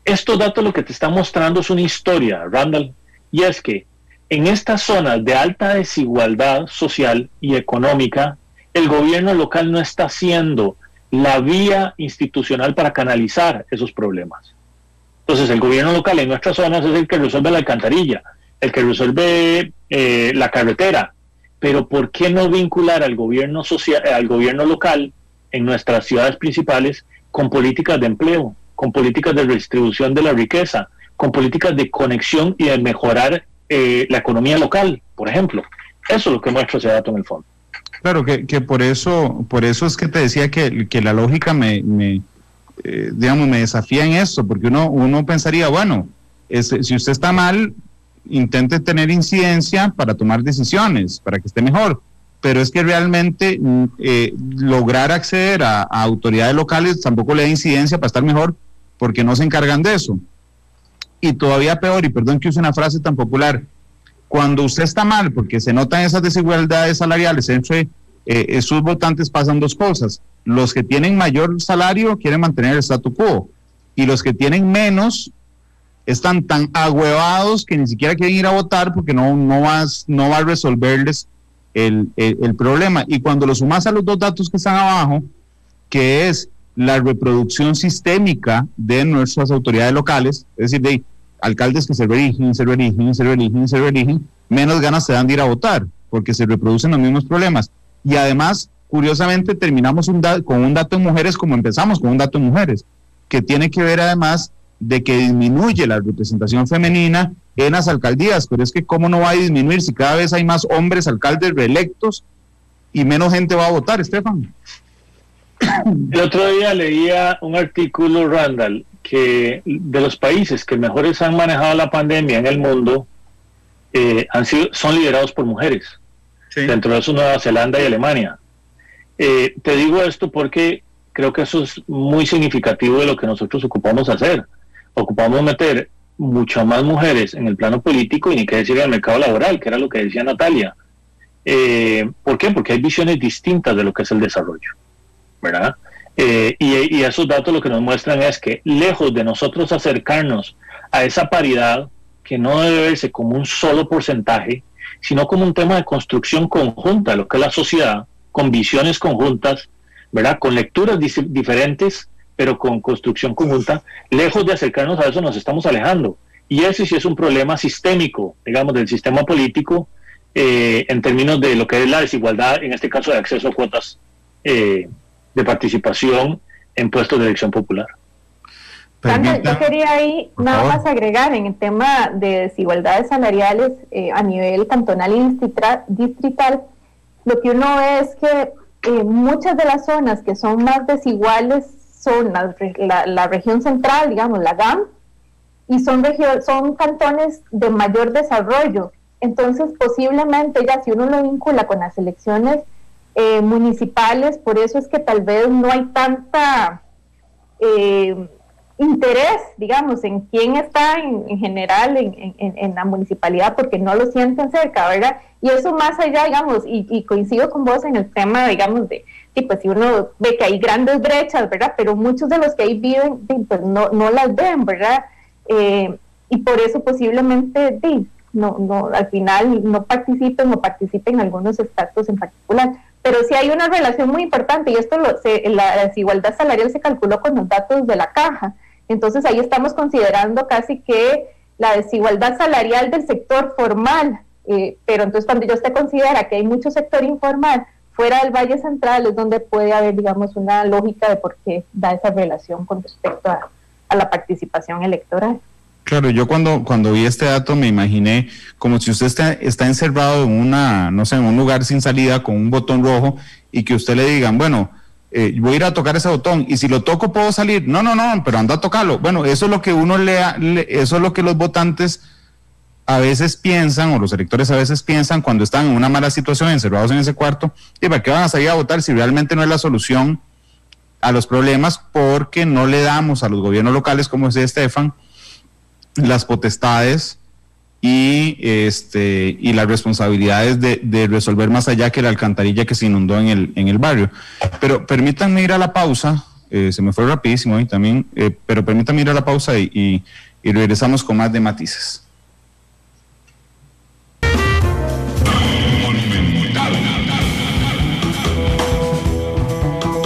estos datos lo que te están mostrando es una historia, Randall, y es que en estas zonas de alta desigualdad social y económica, el gobierno local no está haciendo la vía institucional para canalizar esos problemas. Entonces, el gobierno local en nuestras zonas es el que resuelve la alcantarilla, el que resuelve la carretera, pero ¿por qué no vincular al gobierno social, al gobierno local en nuestras ciudades principales con políticas de empleo, con políticas de redistribución de la riqueza, con políticas de conexión y de mejorar la economía local, por ejemplo? Eso es lo que muestra ese dato en el fondo. Claro, que por eso es que te decía que la lógica me desafía en esto, porque uno pensaría, bueno, si usted está mal, intente tener incidencia para tomar decisiones, para que esté mejor, pero es que realmente lograr acceder a autoridades locales tampoco le da incidencia para estar mejor, porque no se encargan de eso. Y todavía peor, y perdón que use una frase tan popular, cuando usted está mal, porque se notan esas desigualdades salariales entre sus votantes, pasan dos cosas. Los que tienen mayor salario quieren mantener el statu quo, y los que tienen menos están tan ahuevados que ni siquiera quieren ir a votar porque no va a resolverles el problema. Y cuando lo sumas a los dos datos que están abajo, que es la reproducción sistémica de nuestras autoridades locales, es decir, de alcaldes que se reeligen, menos ganas se dan de ir a votar, porque se reproducen los mismos problemas. Y además, curiosamente, terminamos con un dato en mujeres como empezamos con un dato en mujeres, que tiene que ver además de que disminuye la representación femenina en las alcaldías, pero es que cómo no va a disminuir si cada vez hay más hombres alcaldes reelectos y menos gente va a votar, Estefan. El otro día leía un artículo, Randall, que de los países que mejores han manejado la pandemia en el mundo son liderados por mujeres. Sí. Dentro de eso Nueva Zelanda y Alemania. Te digo esto porque creo que eso es muy significativo de lo que nosotros ocupamos hacer. Ocupamos meter muchas más mujeres en el plano político y ni qué decir en el mercado laboral, que era lo que decía Natalia. ¿Por qué? Porque hay visiones distintas de lo que es el desarrollo, ¿verdad? Y esos datos lo que nos muestran es que lejos de nosotros acercarnos a esa paridad, que no debe verse como un solo porcentaje, sino como un tema de construcción conjunta de lo que es la sociedad, con visiones conjuntas, ¿verdad? Con lecturas diferentes, pero con construcción conjunta, lejos de acercarnos a eso nos estamos alejando. Y ese sí es un problema sistémico, digamos, del sistema político, en términos de lo que es la desigualdad, en este caso de acceso a cuotas de participación en puestos de elección popular. Sandra, yo quería ahí nada más agregar en el tema de desigualdades salariales a nivel cantonal y distrital, lo que uno ve es que muchas de las zonas que son más desiguales son la región central, digamos, la GAM, y son cantones de mayor desarrollo. Entonces, posiblemente ya si uno lo vincula con las elecciones municipales, por eso es que tal vez no hay tanta interés, digamos, en quién está en general en la municipalidad, porque no lo sienten cerca, ¿verdad? Y eso más allá, digamos, y coincido con vos en el tema, digamos, de pues si uno ve que hay grandes brechas, ¿verdad? Pero muchos de los que ahí viven, pues no las ven, ¿verdad? Y por eso posiblemente no al final no participen algunos estratos en particular. Pero sí hay una relación muy importante, y esto la desigualdad salarial se calculó con los datos de la caja. Entonces ahí estamos considerando casi que la desigualdad salarial del sector formal, pero entonces cuando ya usted considera que hay mucho sector informal fuera del Valle Central, es donde puede haber, digamos, una lógica de por qué da esa relación con respecto a la participación electoral. Claro, yo cuando vi este dato me imaginé como si usted está encerrado en en un lugar sin salida con un botón rojo y que usted le digan, bueno, voy a ir a tocar ese botón y si lo toco puedo salir. No, pero anda a tocarlo. Bueno, eso es lo que eso es lo que los votantes a veces piensan, o los electores a veces piensan, cuando están en una mala situación, encerrados en ese cuarto, ¿y para qué van a salir a votar si realmente no es la solución a los problemas? Porque no le damos a los gobiernos locales, como decía Estefan, las potestades y las responsabilidades de resolver más allá que la alcantarilla que se inundó en el barrio. Pero permítanme ir a la pausa, se me fue rapidísimo hoy también, pero permítanme ir a la pausa y regresamos con más de matices.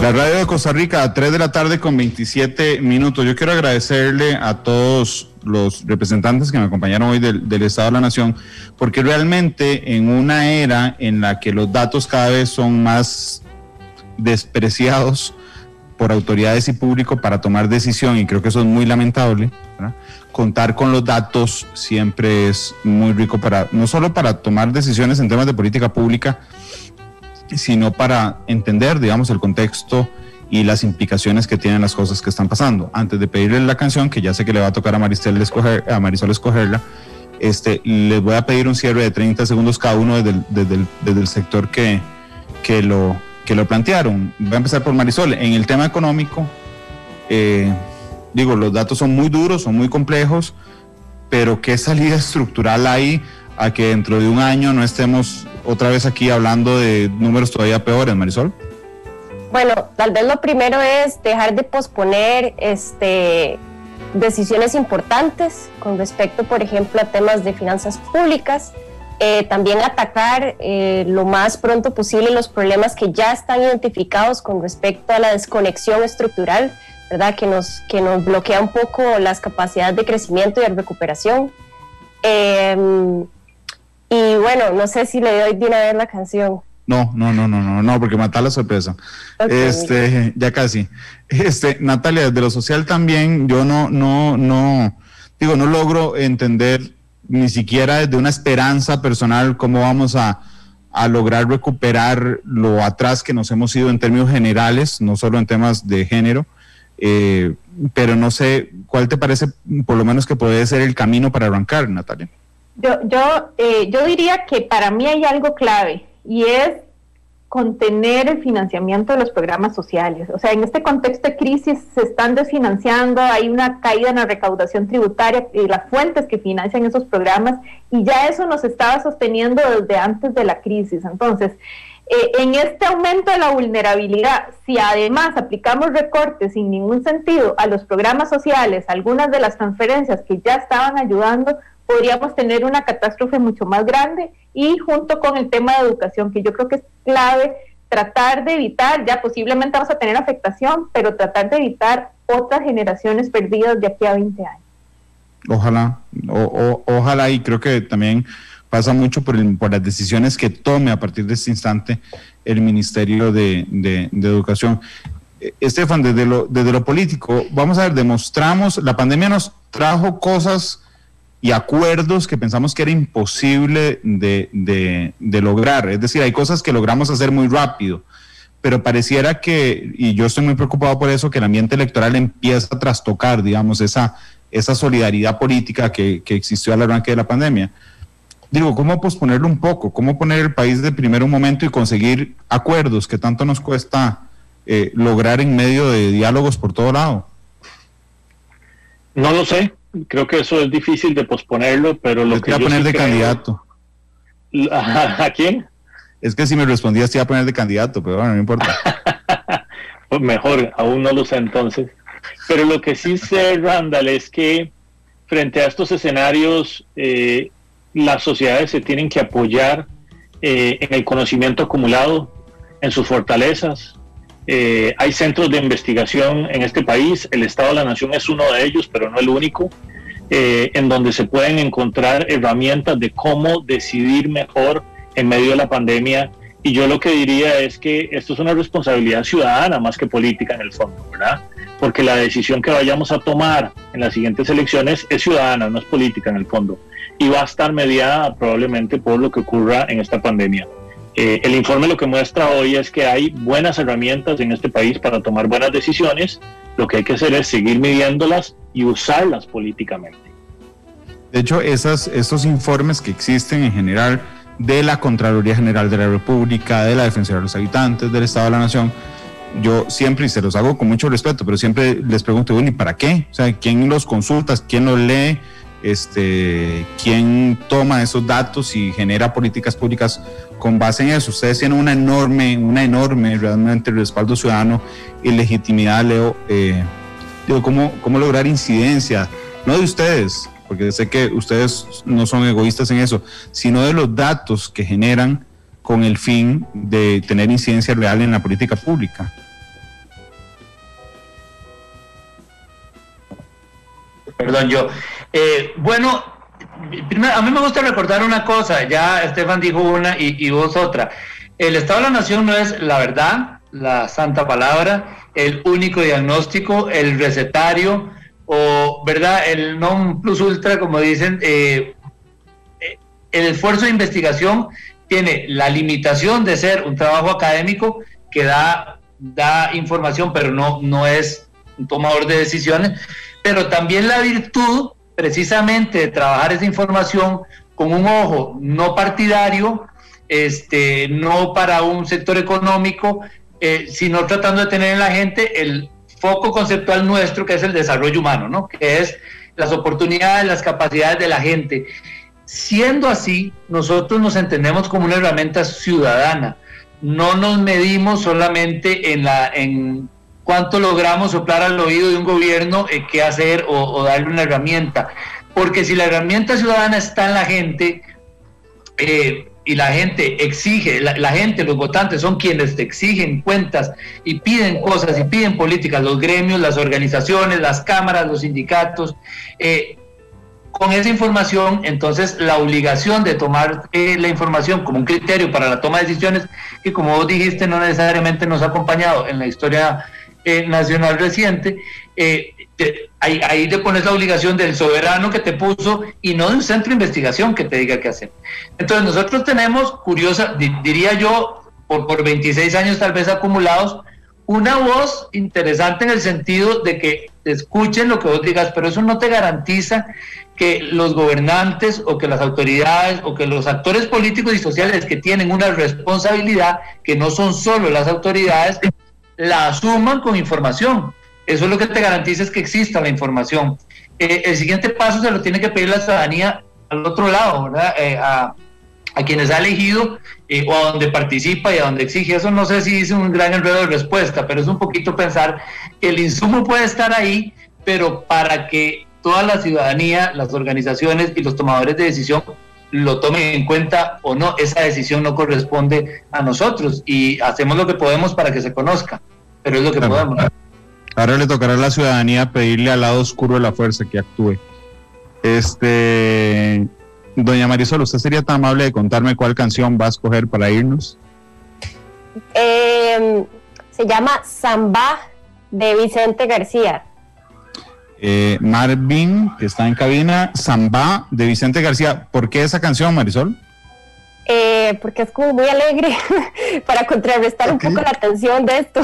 La radio de Costa Rica a 3 de la tarde con 27 minutos. Yo quiero agradecerle a todos los representantes que me acompañaron hoy del Estado de la Nación, porque realmente en una era en la que los datos cada vez son más despreciados por autoridades y público para tomar decisión, y creo que eso es muy lamentable, ¿verdad? Contar con los datos siempre es muy rico no solo para tomar decisiones en temas de política pública, sino para entender, digamos, el contexto y las implicaciones que tienen las cosas que están pasando. Antes de pedirle la canción, que ya sé que le va a tocar a Marisol escogerla, les voy a pedir un cierre de 30 segundos cada uno desde el sector que lo plantearon. Voy a empezar por Marisol. En el tema económico, los datos son muy duros, son muy complejos, pero ¿qué salida estructural hay a que dentro de un año no estemos otra vez aquí hablando de números todavía peores, Marisol? Bueno, tal vez lo primero es dejar de posponer decisiones importantes con respecto, por ejemplo, a temas de finanzas públicas. También atacar lo más pronto posible los problemas que ya están identificados con respecto a la desconexión estructural, ¿verdad? Que nos bloquea un poco las capacidades de crecimiento y de recuperación. Y bueno, no sé si le doy de una vez la canción. No, porque matar la sorpresa. Okay. Ya casi. Natalia, desde lo social también, yo no logro entender ni siquiera desde una esperanza personal cómo vamos a lograr recuperar lo atrás que nos hemos ido en términos generales, no solo en temas de género, pero no sé, ¿cuál te parece por lo menos que puede ser el camino para arrancar, Natalia? Yo diría que para mí hay algo clave, y es contener el financiamiento de los programas sociales. O sea, en este contexto de crisis se están desfinanciando, hay una caída en la recaudación tributaria y las fuentes que financian esos programas, y ya eso nos estaba sosteniendo desde antes de la crisis. Entonces, en este aumento de la vulnerabilidad, si además aplicamos recortes sin ningún sentido a los programas sociales, algunas de las transferencias que ya estaban ayudando, podríamos tener una catástrofe mucho más grande. Y junto con el tema de educación, que yo creo que es clave, tratar de evitar, ya posiblemente vamos a tener afectación, pero tratar de evitar otras generaciones perdidas de aquí a 20 años. Ojalá, y creo que también pasa mucho por las decisiones que tome a partir de este instante el Ministerio de Educación. Estefan, desde lo político, vamos a ver, la pandemia nos trajo cosas y acuerdos que pensamos que era imposible de lograr. Es decir, hay cosas que logramos hacer muy rápido, pero pareciera que, y yo estoy muy preocupado por eso, que el ambiente electoral empieza a trastocar, digamos, esa solidaridad política que existió al arranque de la pandemia. Digo, ¿cómo posponerlo un poco? ¿Cómo poner el país de primero un momento y conseguir acuerdos que tanto nos cuesta lograr en medio de diálogos por todo lado? No lo sé. Creo que eso es difícil de posponerlo, pero lo que yo poner de candidato. ¿A quién? Es que si me respondías te iba a poner de candidato, pero bueno, no importa. Pues mejor, aún no lo sé entonces. Pero lo que sí sé, Randall, es que frente a estos escenarios, las sociedades se tienen que apoyar en el conocimiento acumulado, en sus fortalezas. Hay centros de investigación en este país, el Estado de la Nación es uno de ellos, pero no el único, en donde se pueden encontrar herramientas de cómo decidir mejor en medio de la pandemia. Y yo lo que diría es que esto es una responsabilidad ciudadana más que política en el fondo, ¿verdad? Porque la decisión que vayamos a tomar en las siguientes elecciones es ciudadana, no es política en el fondo, y va a estar mediada probablemente por lo que ocurra en esta pandemia. El informe lo que muestra hoy es que hay buenas herramientas en este país para tomar buenas decisiones. Lo que hay que hacer es seguir midiéndolas y usarlas políticamente. De hecho, estos informes que existen en general de la Contraloría General de la República, de la Defensoría de los Habitantes, del Estado de la Nación, yo siempre, y se los hago con mucho respeto, pero siempre les pregunto, bueno, ¿y para qué? O sea, ¿quién los consulta? ¿Quién los lee? ¿Quién toma esos datos y genera políticas públicas con base en eso? Ustedes tienen una enorme realmente respaldo ciudadano y legitimidad, Leo. Digo, ¿cómo lograr incidencia? No de ustedes, porque sé que ustedes no son egoístas en eso, sino de los datos que generan con el fin de tener incidencia real en la política pública. Perdón, yo. Bueno, primero, a mí me gusta recordar una cosa, ya Estefan dijo una y vos otra. El Estado de la Nación no es la verdad, la santa palabra, el único diagnóstico, el recetario, o, ¿verdad?, el non plus ultra, como dicen. El esfuerzo de investigación tiene la limitación de ser un trabajo académico que da información, pero no es un tomador de decisiones, pero también la virtud precisamente de trabajar esa información con un ojo no partidario, no para un sector económico, sino tratando de tener en la gente el foco conceptual nuestro, que es el desarrollo humano, ¿no?, que es las oportunidades, las capacidades de la gente. Siendo así, nosotros nos entendemos como una herramienta ciudadana. No nos medimos solamente en cuánto logramos soplar al oído de un gobierno qué hacer o darle una herramienta. Porque si la herramienta ciudadana está en la gente, y la gente exige, la gente, los votantes son quienes te exigen cuentas y piden cosas y piden políticas, los gremios, las organizaciones, las cámaras, los sindicatos, con esa información, entonces la obligación de tomar la información como un criterio para la toma de decisiones, que como vos dijiste no necesariamente nos ha acompañado en la historia nacional reciente, ahí te pones la obligación del soberano que te puso y no de un centro de investigación que te diga qué hacer. Entonces nosotros tenemos, diría yo, por 26 años tal vez acumulados, una voz interesante en el sentido de que te escuchen lo que vos digas, pero eso no te garantiza que los gobernantes o que las autoridades o que los actores políticos y sociales que tienen una responsabilidad, que no son solo las autoridades, la asuman con información. Eso es lo que te garantiza, es que exista la información. El siguiente paso se lo tiene que pedir la ciudadanía al otro lado, ¿verdad? A quienes ha elegido o a donde participa y a donde exige. Eso no sé si es un gran enredo de respuesta, pero es un poquito pensar que el insumo puede estar ahí, pero para que toda la ciudadanía, las organizaciones y los tomadores de decisión lo tomen en cuenta o no, esa decisión no corresponde a nosotros y hacemos lo que podemos para que se conozca, pero es lo que podemos. Ahora le tocará a la ciudadanía pedirle al lado oscuro de la fuerza que actúe. Doña Marisol, ¿usted sería tan amable de contarme cuál canción va a escoger para irnos? Se llama Samba, de Vicente García. Marvin, que está en cabina, Samba, de Vicente García. ¿Por qué esa canción, Marisol? Porque es como muy alegre, para contrarrestar un poco la tensión de esto.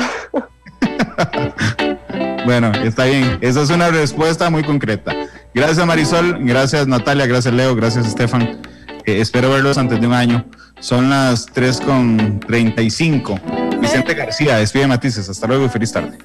Bueno, está bien. Esa es una respuesta muy concreta. Gracias, Marisol. Gracias, Natalia. Gracias, Leo. Gracias, Estefan. Espero verlos antes de un año. Son las 3:35. Vicente García, despide matices. Hasta luego y feliz tarde.